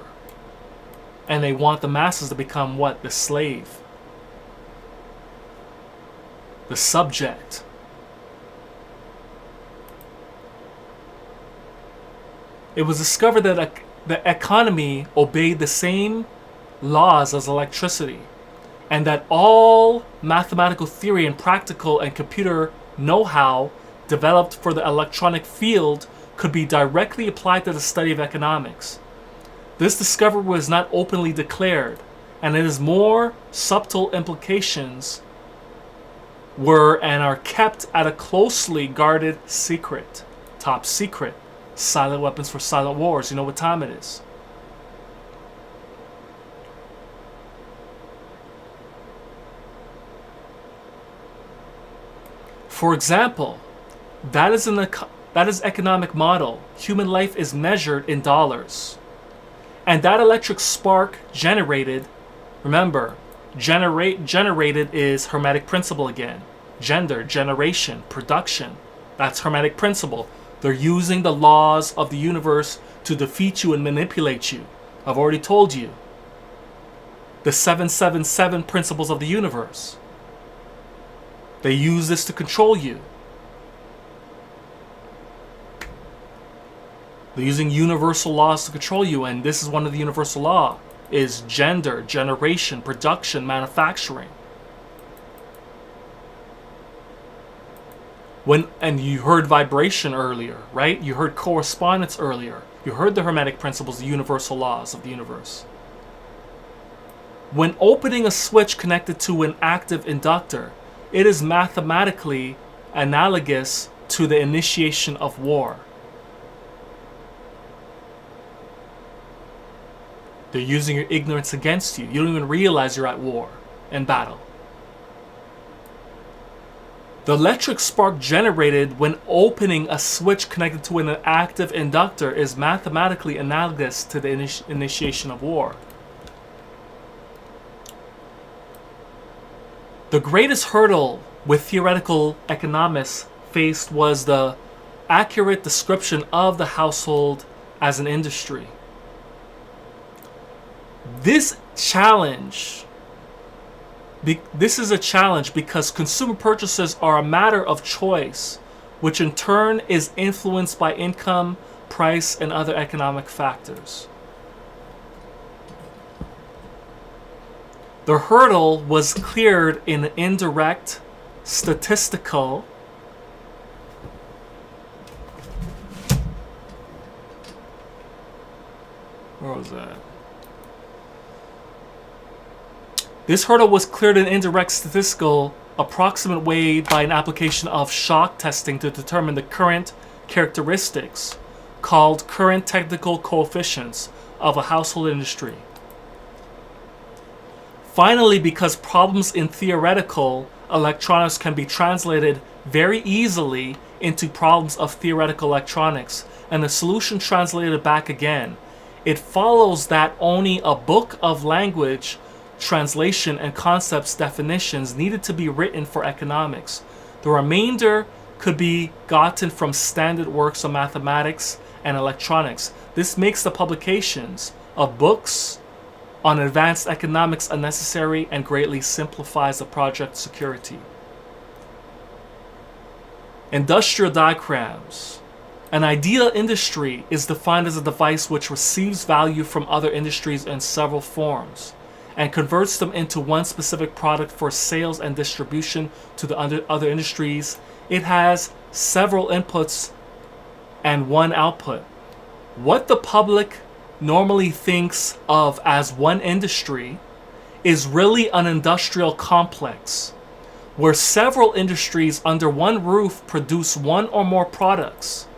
And they want the masses to become what? The slave. The subject. It was discovered that the economy obeyed the same laws as electricity, and that all mathematical theory and practical and computer know-how developed for the electronic field could be directly applied to the study of economics. This discovery was not openly declared, and it is more subtle implications were and are kept at a closely guarded secret. Top secret. Silent weapons for silent wars. You know what time it is. For example, that is economic model. Human life is measured in dollars. And that electric spark generated, remember, generated is Hermetic principle again. Gender, generation, production. That's Hermetic principle. They're using the laws of the universe to defeat you and manipulate you. I've already told you. The 777 principles of the universe. They use this to control you. They're using universal laws to control you, and this is one of the universal law, is gender, generation, production, manufacturing. And you heard vibration earlier, right? You heard correspondence earlier. You heard the Hermetic principles, the universal laws of the universe. When opening a switch connected to an active inductor, it is mathematically analogous to the initiation of war. They're using your ignorance against you. You don't even realize you're at war and battle. The electric spark generated when opening a switch connected to an active inductor is mathematically analogous to the initiation of war. The greatest hurdle with theoretical economists faced was the accurate description of the household as an industry. This challenge, this is a challenge because consumer purchases are a matter of choice, which in turn is influenced by income, price, and other economic factors. The hurdle was cleared in an indirect, statistical, where was that? This hurdle was cleared in indirect statistical approximate way by an application of shock testing to determine the current characteristics, called current technical coefficients, of a household industry. Finally, because problems in theoretical electronics can be translated very easily into problems of theoretical electronics, and the solution translated back again, it follows that only a book of language translation and concepts definitions needed to be written for economics. The remainder could be gotten from standard works of mathematics and electronics. This makes the publications of books on advanced economics unnecessary and greatly simplifies the project security. Industrial diagrams. An ideal industry is defined as a device which receives value from other industries in several forms and converts them into one specific product for sales and distribution to the other industries. It has several inputs and one output. What the public normally thinks of as one industry is really an industrial complex where several industries under one roof produce one or more products.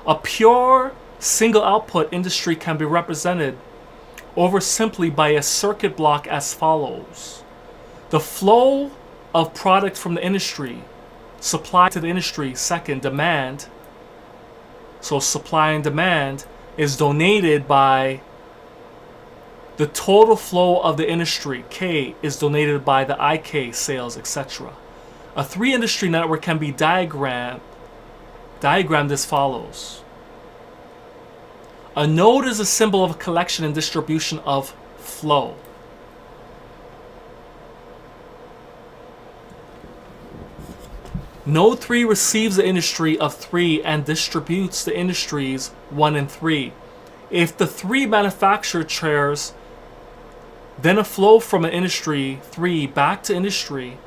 A pure single output industry can be represented over simply by a circuit block as follows. The flow of product from the industry, supply to the industry, second, demand. So supply and demand is donated by the total flow of the industry. K is donated by the IK sales, etc. A three-industry network can be diagrammed as follows. A node is a symbol of a collection and distribution of flow. Node 3 receives the industry of 3 and distributes the industries 1 and 3. If the 3 manufacture chairs, then a flow from an industry 3 back to industry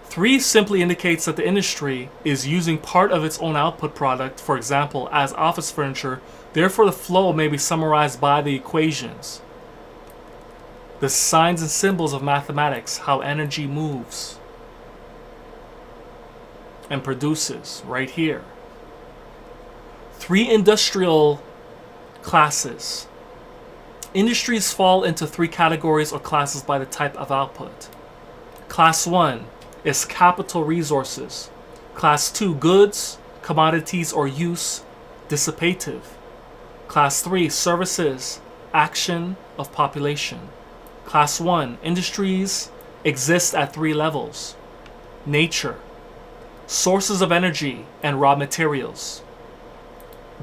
3 simply indicates that the industry is using part of its own output product, for example, as office furniture. Therefore, the flow may be summarized by the equations, the signs and symbols of mathematics, how energy moves and produces right here. 3 industrial classes. Industries fall into 3 categories or classes by the type of output. Class 1 is capital resources. Class 2, goods, commodities or use, dissipative. Class 3, services, action of population. Class 1, industries exist at 3 levels. Nature, sources of energy and raw materials.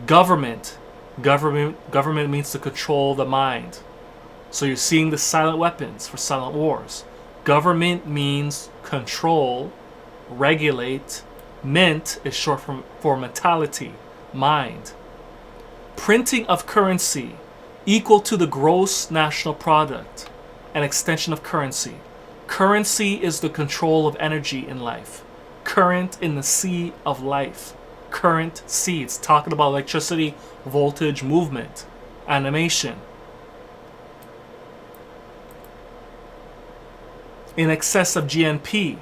Government means to control the mind. So you're seeing the silent weapons for silent wars. Government means control, regulate. Ment is short for mentality, mind. Printing of currency equal to the gross national product, an extension of currency. Currency is the control of energy in life. Current in the sea of life. Current sea. It's talking about electricity, voltage, movement, animation. In excess of GNP.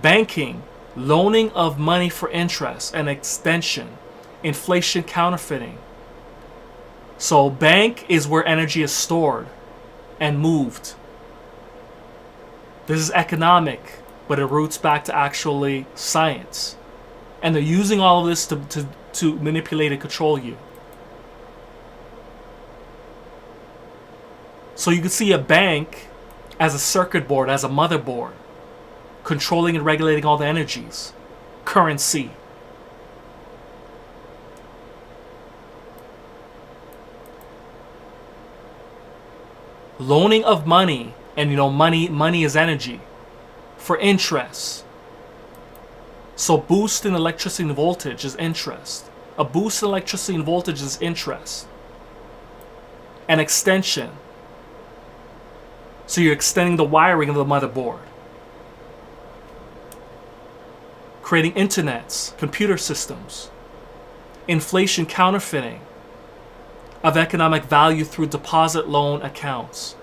Banking, loaning of money for interest and extension. Inflation counterfeiting. So bank is where energy is stored and moved. This is economic, but it roots back to actually science. And they're using all of this to manipulate and control you. So you can see a bank as a circuit board, as a motherboard, controlling and regulating all the energies. Currency. loaning of money, and money is energy, for interest. So boost in electricity and voltage is interest. A boost in electricity and voltage is interest. An extension. So you're extending the wiring of the motherboard. Creating internets, computer systems. Inflation counterfeiting of economic value through deposit loan accounts.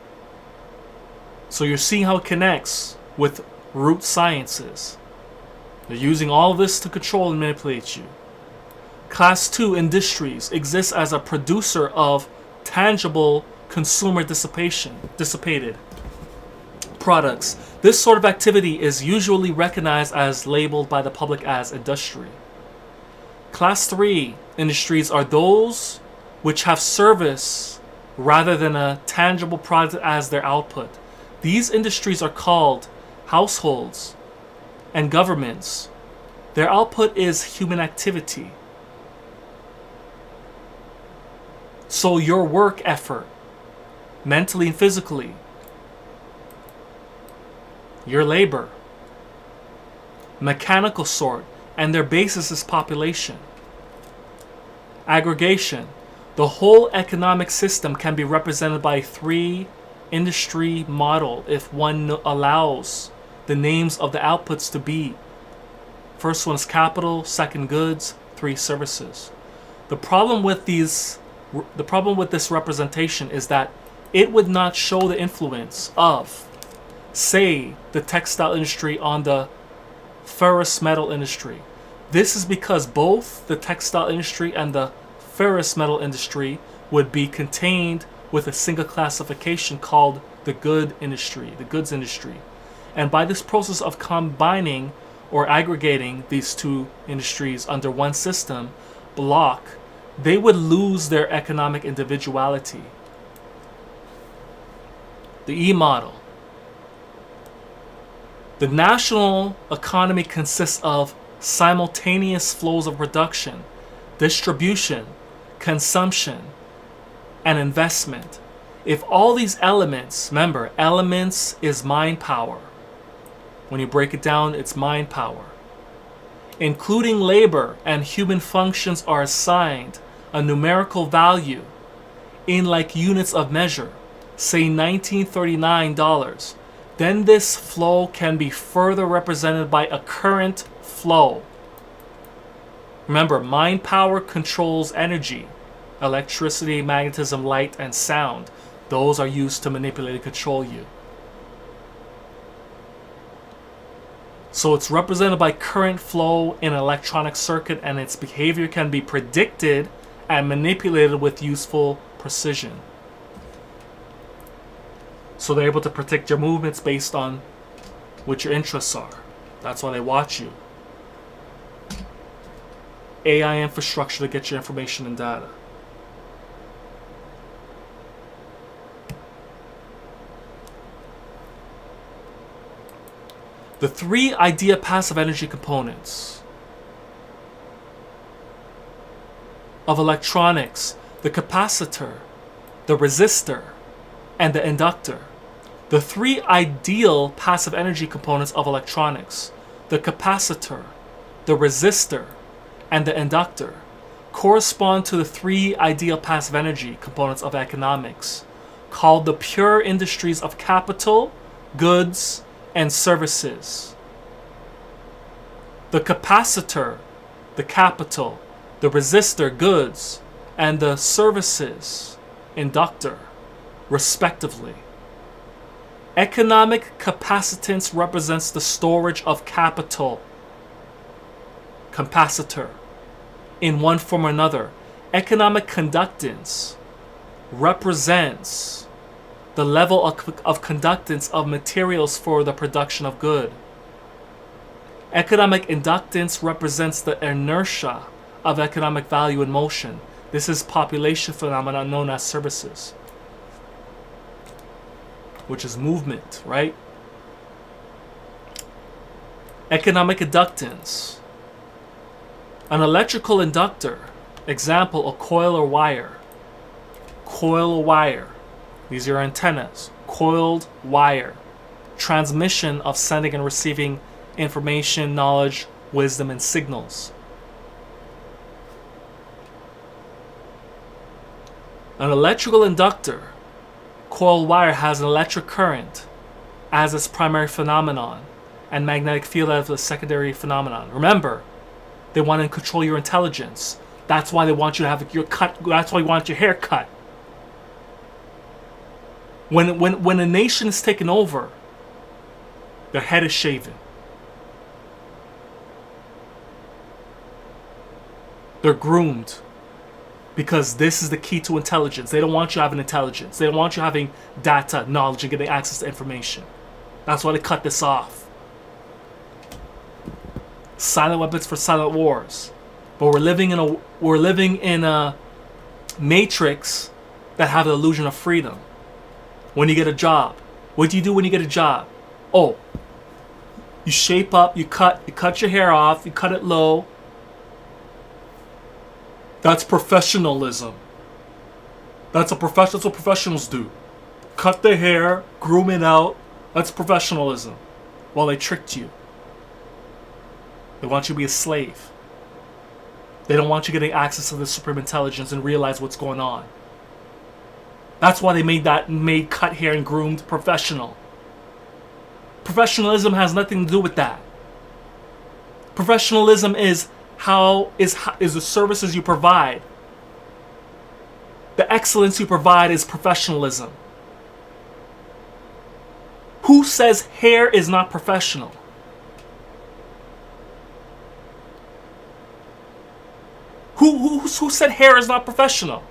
So you're seeing how it connects with root sciences. They're using all of this to control and manipulate you. Class 2 industries exist as a producer of tangible consumer dissipated products. This sort of activity is usually recognized as labeled by the public as industry. Class 3 industries are those which have service rather than a tangible product as their output. These industries are called households and governments. Their output is human activity. So your work effort, mentally and physically, your labor, mechanical sort, and their basis is population. Aggregation. The whole economic system can be represented by 3 industry model if one allows the names of the outputs to be. First one is capital, second goods, 3 services. The problem with this representation is that it would not show the influence of, say, the textile industry on the ferrous metal industry. This is because both the textile industry and the ferrous metal industry would be contained with a single classification called the goods industry. And by this process of combining or aggregating these 2 industries under one system block, they would lose their economic individuality. The E model. The national economy consists of simultaneous flows of production, distribution, consumption, and investment. If all these elements, remember, elements is mind power. When you break it down, it's mind power. Including labor and human functions are assigned a numerical value in like units of measure, say $1939. Then this flow can be further represented by a current flow. Remember, mind power controls energy. Electricity, magnetism, light, and sound. Those are used to manipulate and control you. So it's represented by current flow in an electronic circuit, and its behavior can be predicted and manipulated with useful precision. So they're able to predict your movements based on what your interests are. That's why they watch you. AI infrastructure to get your information and data. The 3 idea passive energy components of electronics: the capacitor, the resistor, and the inductor. The 3 ideal passive energy components of electronics: the capacitor, the resistor, and the inductor, correspond to the 3 ideal passive energy components of economics, called the pure industries of capital, goods, and services. The capacitor, the capital, the resistor, goods, and the services, inductor, respectively. Economic capacitance represents the storage of capital, capacitor, in one form or another. Economic conductance represents the level of conductance of materials for the production of good. Economic inductance represents the inertia of economic value in motion. This is population phenomena known as services, which is movement, right? Economic inductance. An electrical inductor, example, a coil or wire. Coil or wire These are your antennas. Coiled wire. Transmission of sending and receiving information, knowledge, wisdom, and signals. An electrical inductor, coiled wire, has an electric current as its primary phenomenon and magnetic field as a secondary phenomenon. Remember, they want to control your intelligence. That's why they want you to have your cut. That's why you want your hair cut. When a nation is taken over, their head is shaven. They're groomed. Because this is the key to intelligence. They don't want you having intelligence. They don't want you having data, knowledge, and getting access to information. That's why they cut this off. Silent weapons for silent wars. But we're living in a matrix that have the illusion of freedom. When you get a job, what do you do when you get a job? Oh, you shape up, you cut your hair off, you cut it low. That's professionalism. That's what professionals do. Cut their hair, groom it out. That's professionalism. Well, they tricked you. They want you to be a slave. They don't want you getting access to the supreme intelligence and realize what's going on. That's why they made cut hair and groomed professional. Professionalism has nothing to do with that. Professionalism is the services you provide. The excellence you provide is professionalism. Who says hair is not professional? Who said hair is not professional?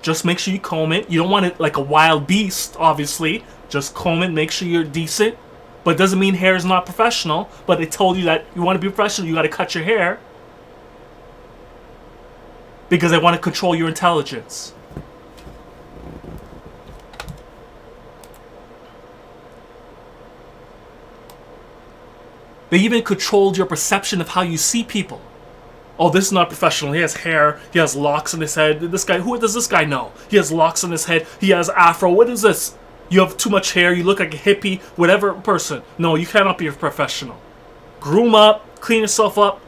Just make sure you comb it. You don't want it like a wild beast, obviously. Just comb it, make sure you're decent. But it doesn't mean hair is not professional. But they told you that you want to be professional, you got to cut your hair. Because they want to control your intelligence. They even controlled your perception of how you see people. Oh, this is not professional. He has hair. He has locks in his head. This guy, who does this guy know? He has locks in his head. He has afro. What is this? You have too much hair. You look like a hippie. Whatever person. No, you cannot be a professional. Groom up. Clean yourself up.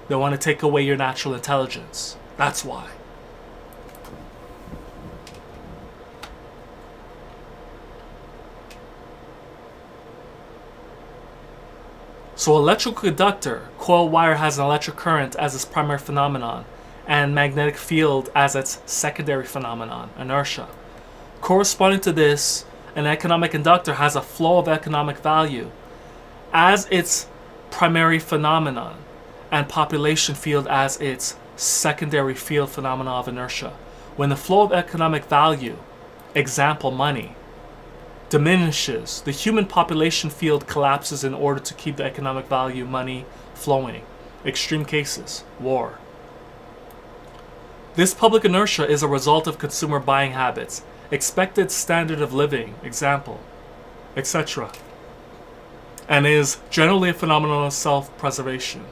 They want to take away your natural intelligence. That's why. So electrical conductor, coil wire has an electric current as its primary phenomenon and magnetic field as its secondary phenomenon, inertia. Corresponding to this, an economic inductor has a flow of economic value as its primary phenomenon and population field as its secondary field phenomena of inertia. When the flow of economic value, example money, diminishes, the human population field collapses in order to keep the economic value, money, flowing. Extreme cases, war. This public inertia is a result of consumer buying habits, expected standard of living, example, etc., and is generally a phenomenon of self-preservation.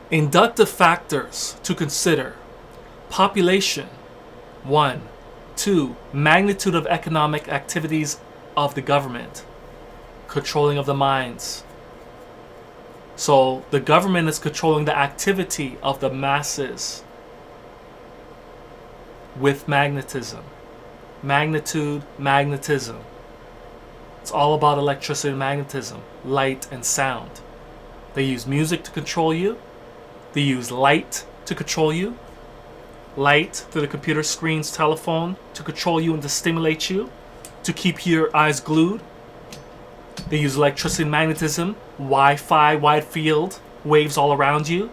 Inductive factors to consider. Population. 1. 2. Magnitude of economic activities of the government. Controlling of the minds. So the government is controlling the activity of the masses with magnetism. Magnitude, magnetism. It's all about electricity and magnetism, light and sound. They use music to control you. They use light to control you. Light through the computer screens, telephone to control you and to stimulate you, to keep your eyes glued. They use electricity and magnetism, Wi-Fi, wide field, waves all around you.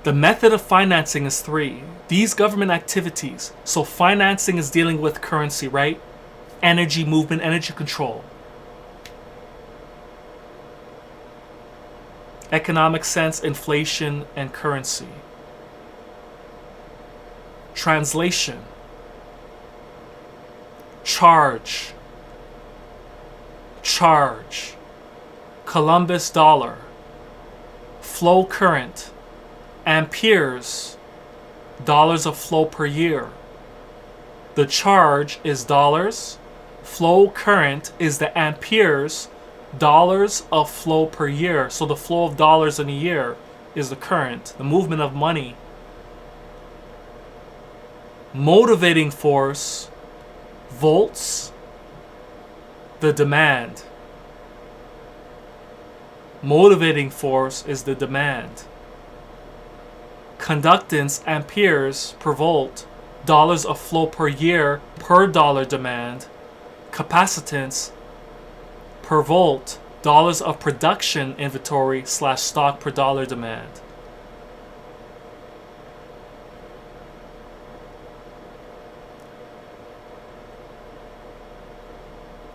The method of financing is 3. These government activities. So financing is dealing with currency, right? Energy movement, energy control. Economic sense, inflation, and currency. Translation. Charge. Charge. Columbus dollar. Flow current. Amperes. Dollars of flow per year. The charge is dollars. Flow current is the amperes. Dollars of flow per year. So the flow of dollars in a year is the current, the movement of money. Motivating force, volts, the demand. Motivating force is the demand. Conductance, amperes per volt, dollars of flow per year per dollar demand. Capacitance per volt, dollars of production inventory / stock per dollar demand.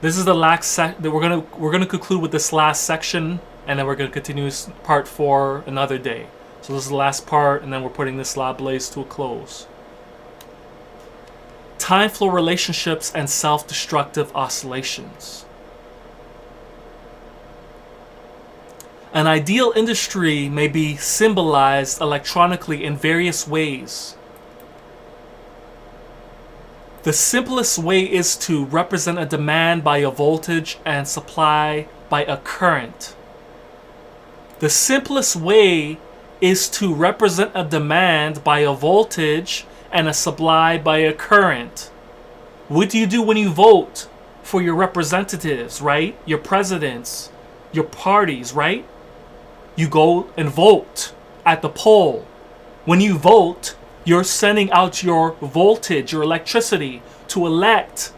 This is the last we're gonna conclude with this last section, and then we're gonna continue part 4 another day. So this is the last part, and then we're putting this lab blaze to a close. Time flow relationships and self-destructive oscillations. An ideal industry may be symbolized electronically in various ways. The simplest way is to represent a demand by a voltage and supply by a current. The simplest way is to represent a demand by a voltage and a supply by a current. What do you do when you vote for your representatives, right? Your presidents, your parties, right? You go and vote at the poll. When you vote, you're sending out your voltage, your electricity to elect.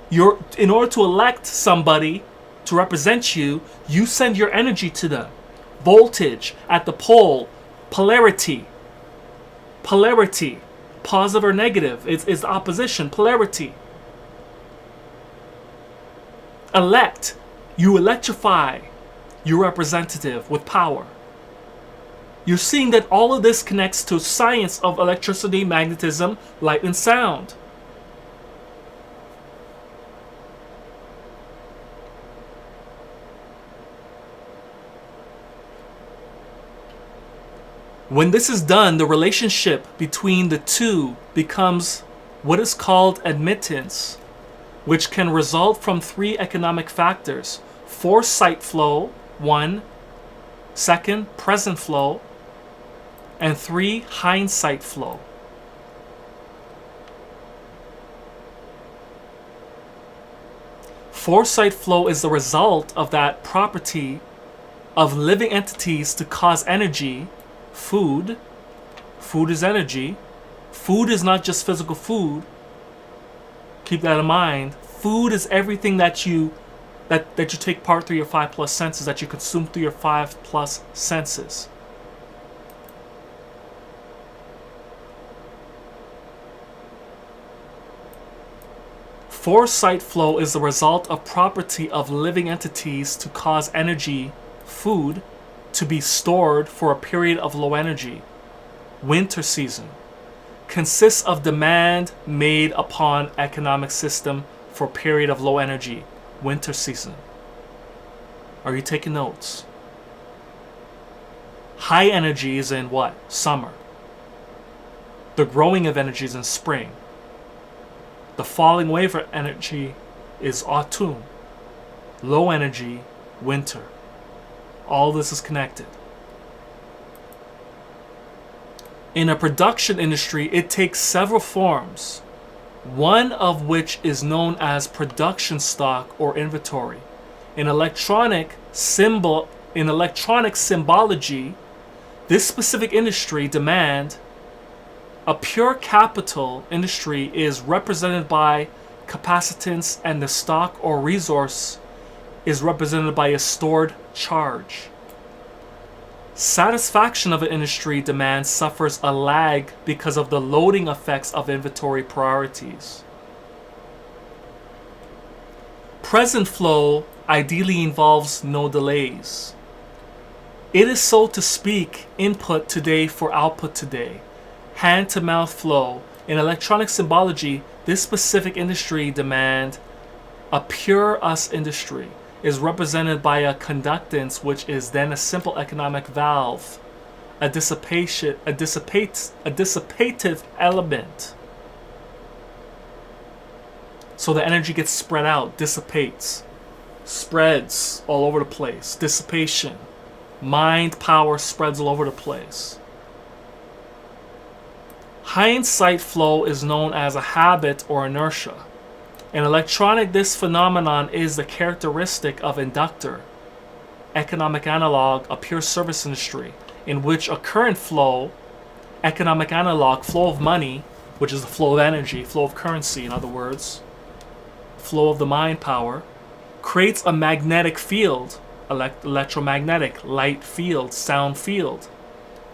In order to elect somebody to represent you, you send your energy to them. Voltage at the pole, polarity. Polarity, positive or negative, is opposition, polarity. Elect, you electrify your representative with power. You're seeing that all of this connects to science of electricity, magnetism, light, and sound. When this is done, the relationship between the two becomes what is called admittance, which can result from 3 economic factors: foresight flow, 1, second, present flow, and 3, hindsight flow. Foresight flow is the result of that property of living entities to cause energy. Food is energy. Food is not just physical food. Keep that in mind. Food is everything that you take part through your 5 plus senses, that you consume through your 5 plus senses. Foresight flow is the result of property of living entities to cause energy, food, to be stored for a period of low energy. Winter season consists of demand made upon economic system for a period of low energy. Winter season. Are you taking notes? High energy is in what? Summer. The growing of energy is in spring. The falling away of energy is autumn. Low energy, winter. All this is connected. In a production industry, it takes several forms, one of which is known as production stock or inventory. In electronic symbology, this specific industry demand, a pure capital industry, is represented by capacitance, and the stock or resource is represented by a stored charge. Satisfaction of an industry demand suffers a lag because of the loading effects of inventory priorities. Present flow ideally involves no delays. It is, so to speak, input today for output today. Hand-to-mouth flow. In electronic symbology, this specific industry demand, a pure us industry, is represented by a conductance, which is then a simple economic valve, a dissipative element. So the energy gets spread out, dissipates, spreads all over the place. Dissipation. Mind power spreads all over the place. Hindsight flow is known as a habit or inertia. In electronic, this phenomenon is the characteristic of inductor, economic analog, a pure service industry, in which a current flow, economic analog, flow of money, which is the flow of energy, flow of currency, in other words, flow of the mind power, creates a magnetic field, electromagnetic, light field, sound field.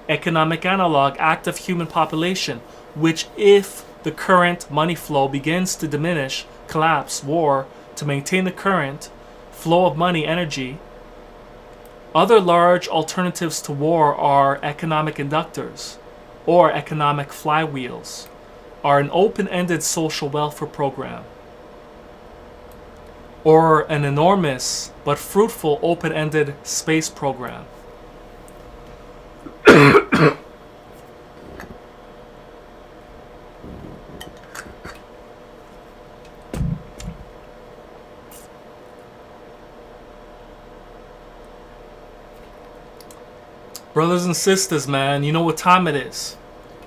Economic analog, active human population, which if the current money flow begins to diminish, collapse, war, to maintain the current flow of money, energy. Other large alternatives to war are economic inductors or economic flywheels, are an open-ended social welfare program, or an enormous but fruitful open-ended space program. Brothers and sisters, man, you know what time it is.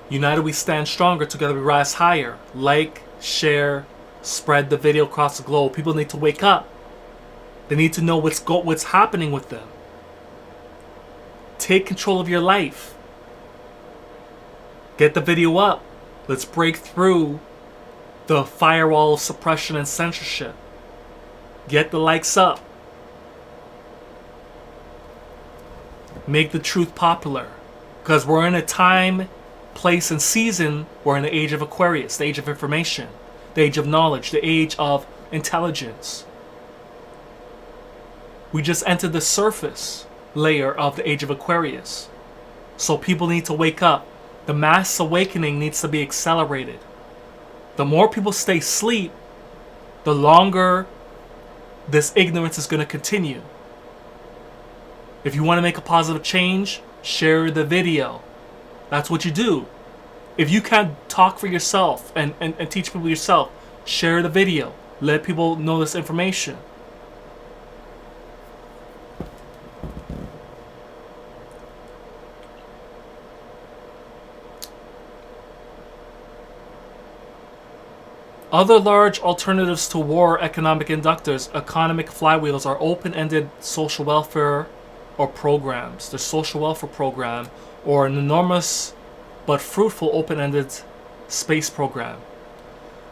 United we stand stronger, together we rise higher. Like, share, spread the video across the globe. People need to wake up. They need to know what's happening with them. Take control of your life. Get the video up. Let's break through the firewall of suppression and censorship. Get the likes up. Make the truth popular. Because we're in a time, place, and season. We're in the age of Aquarius, the age of information, the age of knowledge, the age of intelligence. We just entered the surface layer of the age of Aquarius. So people need to wake up. The mass awakening needs to be accelerated. The more people stay asleep, the longer this ignorance is going to continue. If you want to make a positive change, share the video. That's what you do. If you can't talk for yourself and teach people yourself, share the video. Let people know this information. Other large alternatives to war, economic inductors, economic flywheels, are open-ended social welfare or programs. The social welfare program, or an enormous but fruitful open-ended space program.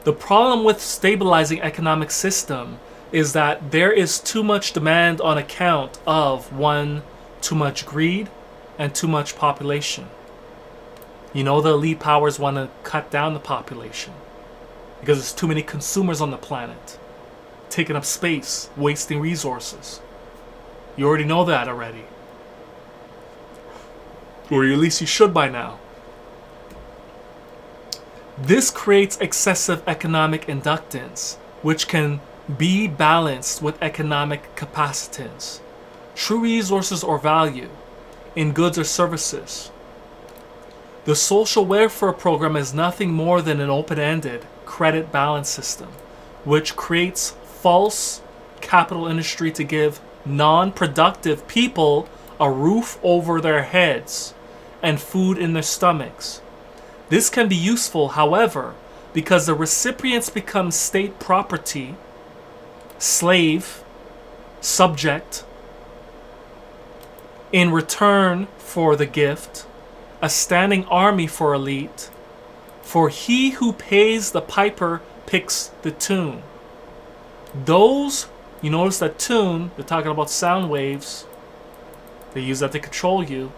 The problem with stabilizing economic system is that there is too much demand on account of, one, too much greed and too much population. You know, the elite powers want to cut down the population because there's too many consumers on the planet, taking up space, wasting resources. You already know that already. Or at least you should by now. This creates excessive economic inductance, which can be balanced with economic capacitance, true resources or value, in goods or services. The social welfare program is nothing more than an open-ended credit balance system, which creates false capital industry to give non-productive people a roof over their heads and food in their stomachs. This can be useful, however, because the recipients become state property, slave, subject, in return for the gift, a standing army for elite, for he who pays the piper picks the tune. Those, you notice that tune, they're talking about sound waves. They use that to control you.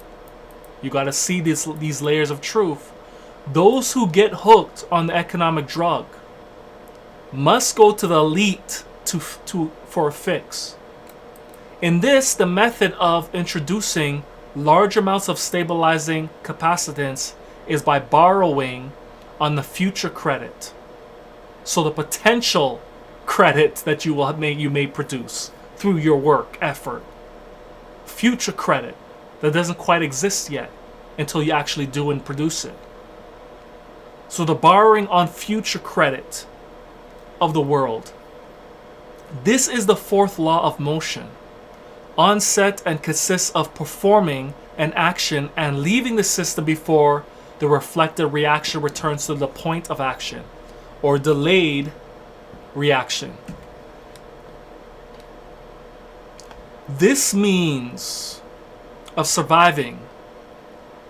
You got to see these layers of truth. Those who get hooked on the economic drug must go to the elite for a fix. In this, the method of introducing large amounts of stabilizing capacitance is by borrowing on the future credit. So the potential credit that you may produce through your work effort. Future credit that doesn't quite exist yet until you actually do and produce it. So the borrowing on future credit of the world. This is the fourth law of motion. Onset and consists of performing an action and leaving the system before the reflected reaction returns to the point of action, or delayed reaction. This means of surviving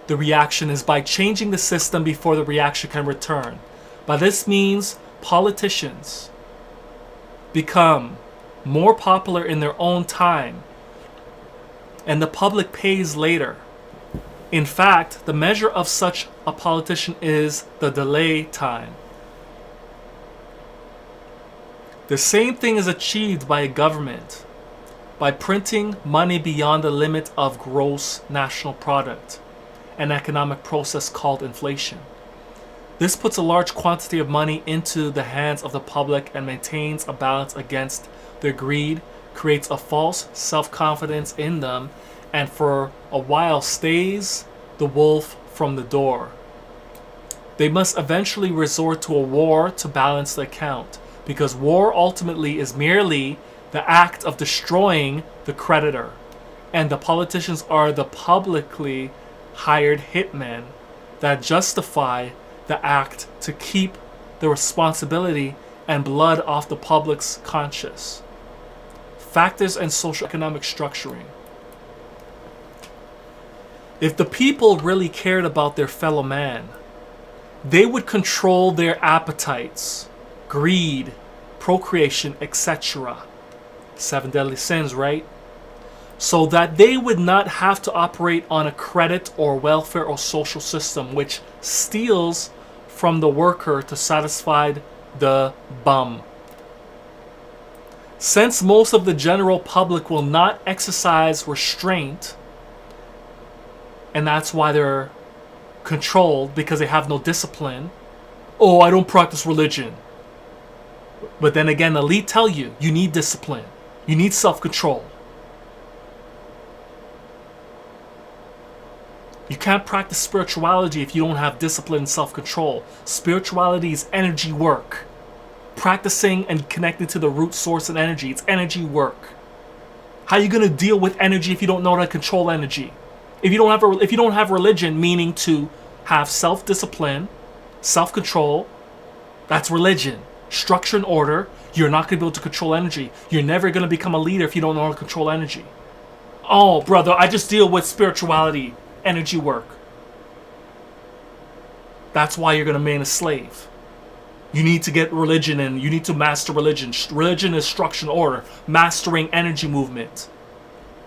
the reaction is by changing the system before the reaction can return. By this means, politicians become more popular in their own time, and the public pays later. In fact, the measure of such a politician is the delay time. The same thing is achieved by a government by printing money beyond the limit of gross national product, an economic process called inflation. This puts a large quantity of money into the hands of the public and maintains a balance against their greed, creates a false self-confidence in them, and for a while stays the wolf from the door. They must eventually resort to a war to balance the account, because war ultimately is merely the act of destroying the creditor, and the politicians are the publicly hired hitmen that justify the act to keep the responsibility and blood off the public's conscience. Factors and social economic structuring. If the people really cared about their fellow man, they would control their appetites, greed, procreation, etc. 7 deadly sins, right? So that they would not have to operate on a credit or welfare or social system which steals from the worker to satisfy the bum. Since most of the general public will not exercise restraint, and that's why they're controlled, because they have no discipline. Oh, I don't practice religion. But then again, the elite tell you, you need discipline. You need self-control. You can't practice spirituality if you don't have discipline and self-control. Spirituality is energy work. Practicing and connecting to the root source and energy. It's energy work. How are you going to deal with energy if you don't know how to control energy? If you don't have religion, meaning to have self-discipline, self-control, that's religion. Structure and order, you're not going to be able to control energy. You're never going to become a leader if you don't know how to control energy. Oh, brother, I just deal with spirituality, energy work. That's why you're going to remain a slave. You need to get religion in. You need to master religion. Religion is structure and order. Mastering energy movement.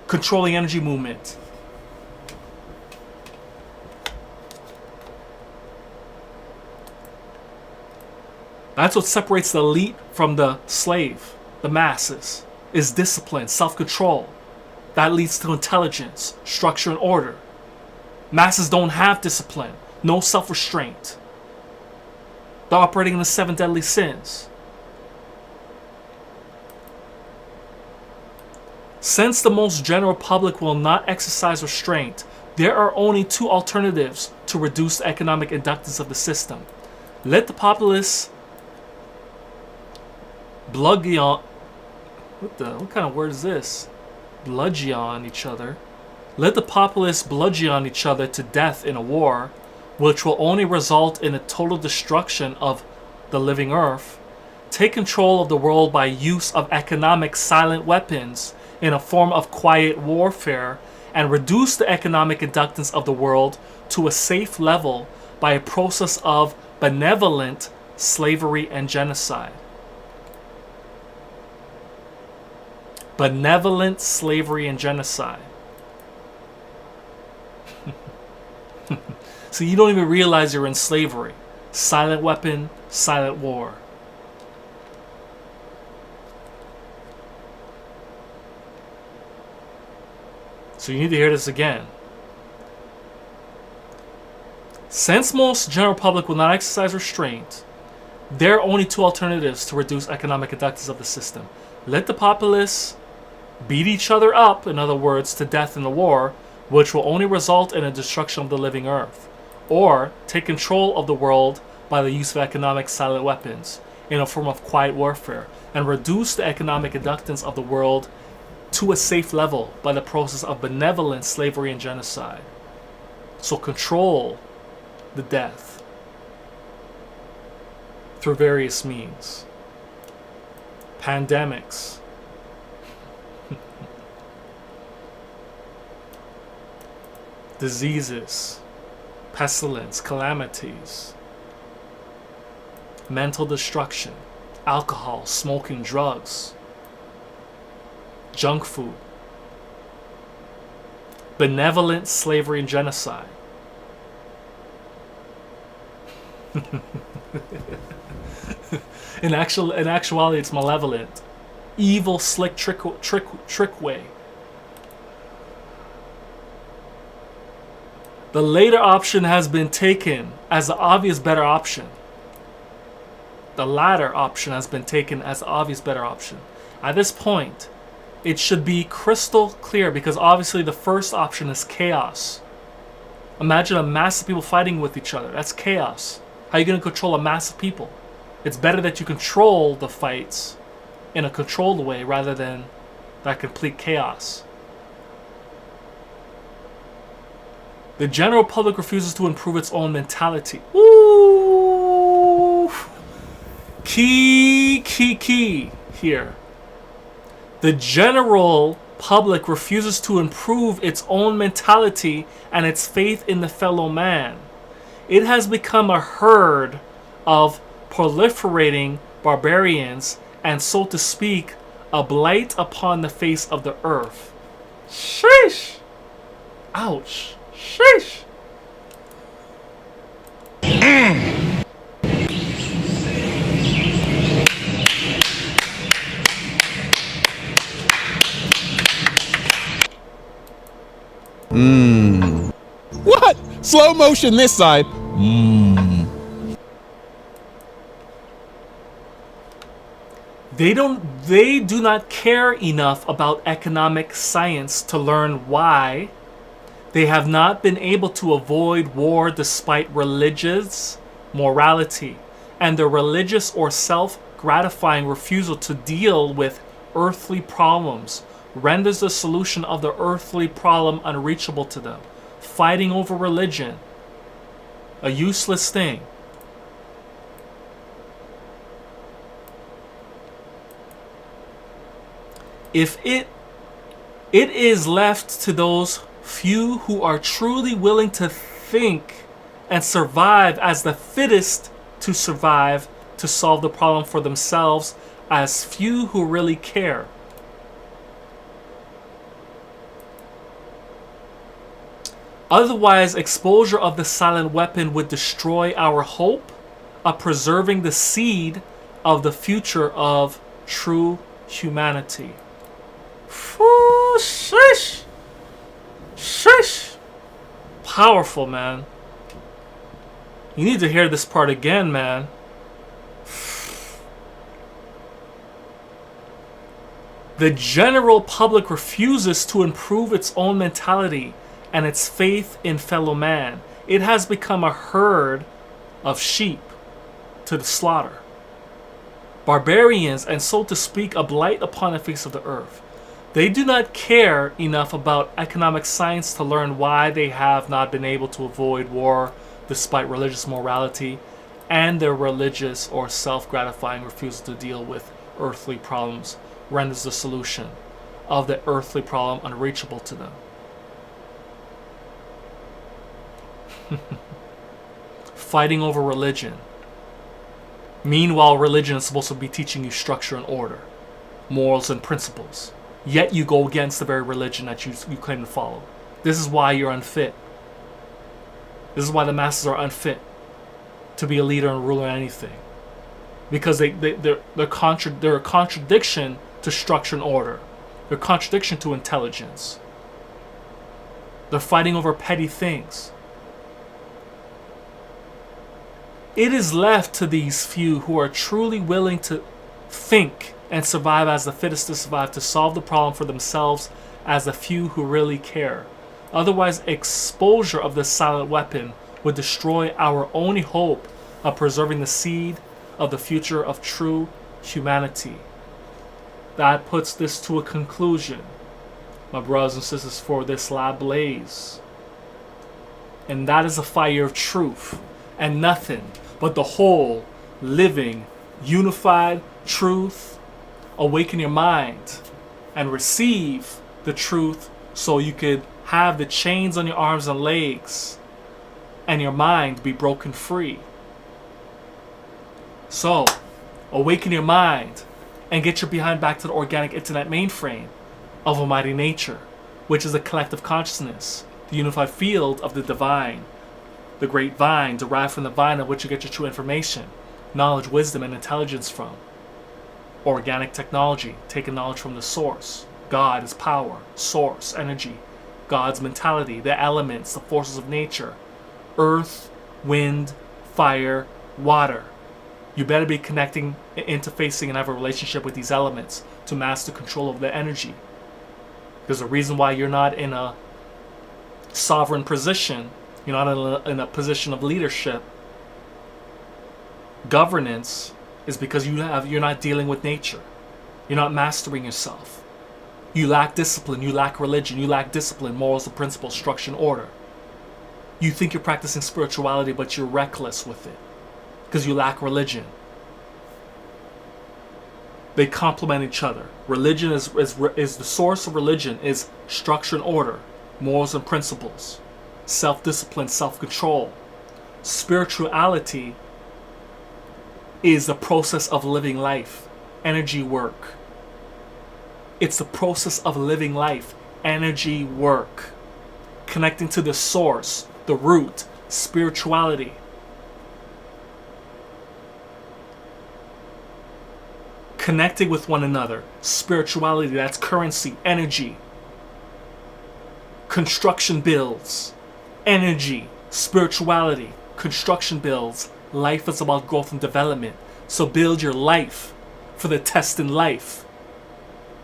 Controlling energy movement. That's what separates the elite from the slave, the masses, is discipline, self-control. That leads to intelligence, structure, and order. Masses don't have discipline, no self-restraint. They're operating in the 7 deadly sins. Since the most general public will not exercise restraint, there are only 2 alternatives to reduce the economic inductance of the system. Let the populace bludgeon. What kind of word is this? Bludgeon each other. Let the populace bludgeon each other to death in a war, which will only result in a total destruction of the living earth. Take control of the world by use of economic silent weapons in a form of quiet warfare, and reduce the economic inductance of the world to a safe level by a process of benevolent slavery and genocide. Benevolent slavery and genocide. So you don't even realize you're in slavery. Silent weapon, silent war. So you need to hear this again. Since most general public will not exercise restraint, there are only two alternatives to reduce economic conductance of the system. Let the populace beat each other up, in other words, to death in the war, which will only result in a destruction of the living earth. Or take control of the world by the use of economic silent weapons in a form of quiet warfare, and reduce the economic conductance of the world to a safe level by the process of benevolent slavery and genocide. So control the death through various means. Pandemics. Diseases. Pestilence. Calamities. Mental destruction. Alcohol. Smoking. Drugs. Junk food. Benevolent slavery and genocide. In actuality, it's malevolent, evil, slick trick way. The later option has been taken as the obvious better option. The latter option has been taken as the obvious better option. At this point, it should be crystal clear, because obviously the first option is chaos. Imagine a mass of people fighting with each other. That's chaos. How are you going to control a mass of people? It's better that you control the fights in a controlled way rather than that complete chaos. The general public refuses to improve its own mentality. Ooh! Key here. The general public refuses to improve its own mentality and its faith in the fellow man. It has become a herd of proliferating barbarians and, so to speak, a blight upon the face of the earth. Sheesh! Ouch! Sheesh! What? Slow motion this side. They do not care enough about economic science to learn why they have not been able to avoid war despite religious morality and their religious or self-gratifying refusal to deal with earthly problems renders the solution of the earthly problem unreachable to them. Fighting over religion, a useless thing. If it is left to those few who are truly willing to think and survive as the fittest to survive, to solve the problem for themselves, as few who really care. Otherwise, exposure of the silent weapon would destroy our hope of preserving the seed of the future of true humanity. Sheesh! Sheesh! Powerful, man. You need to hear this part again, man. The general public refuses to improve its own mentality and its faith in fellow man. It has become a herd of sheep to the slaughter. Barbarians, and, so to speak, a blight upon the face of the earth. They do not care enough about economic science to learn why they have not been able to avoid war despite religious morality and their religious or self-gratifying refusal to deal with earthly problems renders the solution of the earthly problem unreachable to them. Fighting over religion. Meanwhile, religion is supposed to be teaching you structure and order, morals and principles. Yet you go against the very religion that you claim to follow. This is why you're unfit. This is why the masses are unfit to be a leader and ruler in anything. Because they're a contradiction to structure and order. They're a contradiction to intelligence. They're fighting over petty things. It is left to these few who are truly willing to think and survive as the fittest to survive, to solve the problem for themselves as the few who really care. Otherwise, exposure of this silent weapon would destroy our only hope of preserving the seed of the future of true humanity. That puts this to a conclusion, my brothers and sisters, for this lab blaze. And that is a fire of truth, and nothing but the whole, living, unified truth. Awaken your mind and receive the truth so you could have the chains on your arms and legs and your mind be broken free. So, awaken your mind and get your behind back to the organic internet mainframe of Almighty Nature, which is a collective consciousness, the unified field of the divine, the great vine derived from the vine of which you get your true information, knowledge, wisdom, and intelligence from. Organic technology, taking knowledge from the source. God is power, source, energy. God's mentality, the elements, the forces of nature. Earth, wind, fire, water. You better be connecting, interfacing, and have a relationship with these elements to master control of the energy. There's a reason why you're not in a sovereign position. You're not in a position of leadership. Governance is because you're not dealing with nature. You're not mastering yourself. You lack discipline. You lack religion. You lack discipline, morals, and principles, structure, and order. You think you're practicing spirituality, but you're reckless with it because you lack religion. They complement each other. Religion is the source of religion is structure and order, morals and principles, self-discipline, self-control. Spirituality is the process of living life, energy work. It's the process of living life, energy work. Connecting to the source, the root, spirituality. Connecting with one another, spirituality, that's currency, energy. Construction builds, energy, spirituality, construction builds. Life is about growth and development. So build your life for the test in life.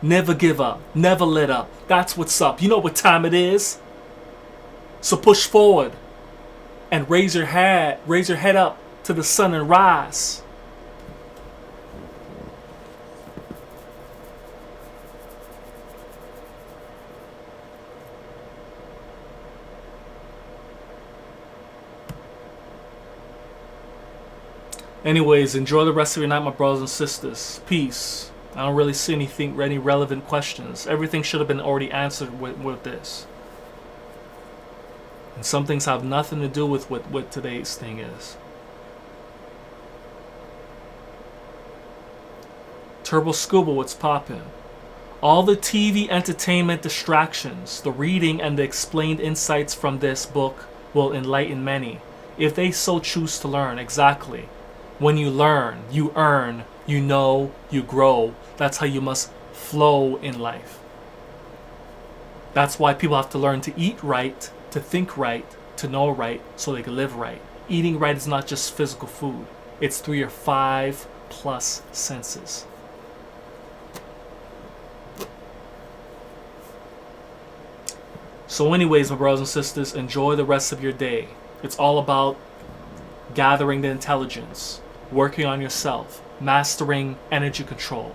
Never give up, never let up. That's what's up. You know what time it is. So push forward and raise your head up to the sun and rise. Anyways, enjoy the rest of your night, my brothers and sisters. Peace. I don't really see any relevant questions. Everything should have been already answered with this. And some things have nothing to do with what today's thing is. Turbo Scuba, what's poppin'? All the TV entertainment distractions, the reading and the explained insights from this book will enlighten many, if they so choose to learn. Exactly. When you learn, you earn, you know, you grow. That's how you must flow in life. That's why people have to learn to eat right, to think right, to know right, so they can live right. Eating right is not just physical food. It's through your 5+ senses. So anyways, my brothers and sisters, enjoy the rest of your day. It's all about gathering the intelligence, working on yourself, mastering energy control.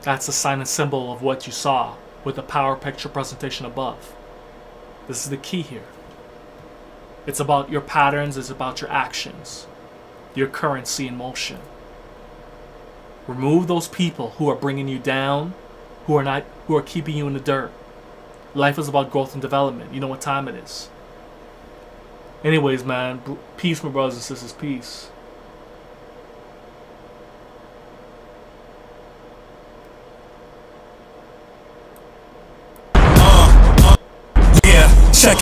That's the sign and symbol of what you saw with the power picture presentation above. This is the key here. It's about your patterns, it's about your actions, your currency in motion. Remove those people who are bringing you down, who are keeping you in the dirt. Life is about growth and development. You know what time it is. Anyways, man, peace, my brothers and sisters, peace. Check.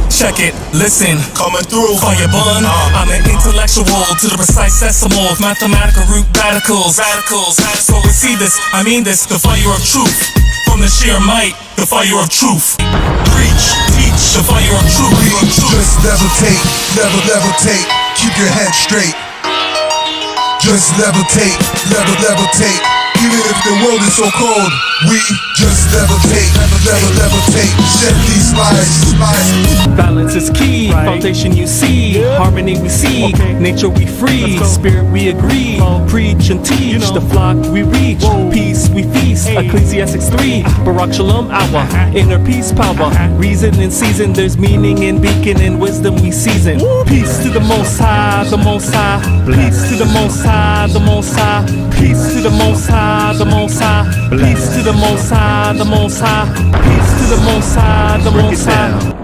Check it, listen, Coming through. fire bun. I'm an intellectual to the precise decimal of mathematical root radicals. So let's see this, I mean this, the fire of truth. From the sheer might, the fire of truth. preach, teach the fire of truth. Just levitate, levitate. Keep your head straight. Just levitate, levitate. Even if the world is so cold, we just levitate, levitate. Shed these lies. Balance is key, foundation you see, harmony we seek, nature we free, spirit we agree, preach and teach, the flock we reach, peace we feast, Ecclesiastics 3, Barak Shalom hour, inner peace power, reason in season, there's meaning in beacon and wisdom we season. Peace to the Most High, the Most High, peace to the Most High, the Most High, peace to the Most High, the Most High, peace to the Most High, the Most High, peace to the Most High, the Most High.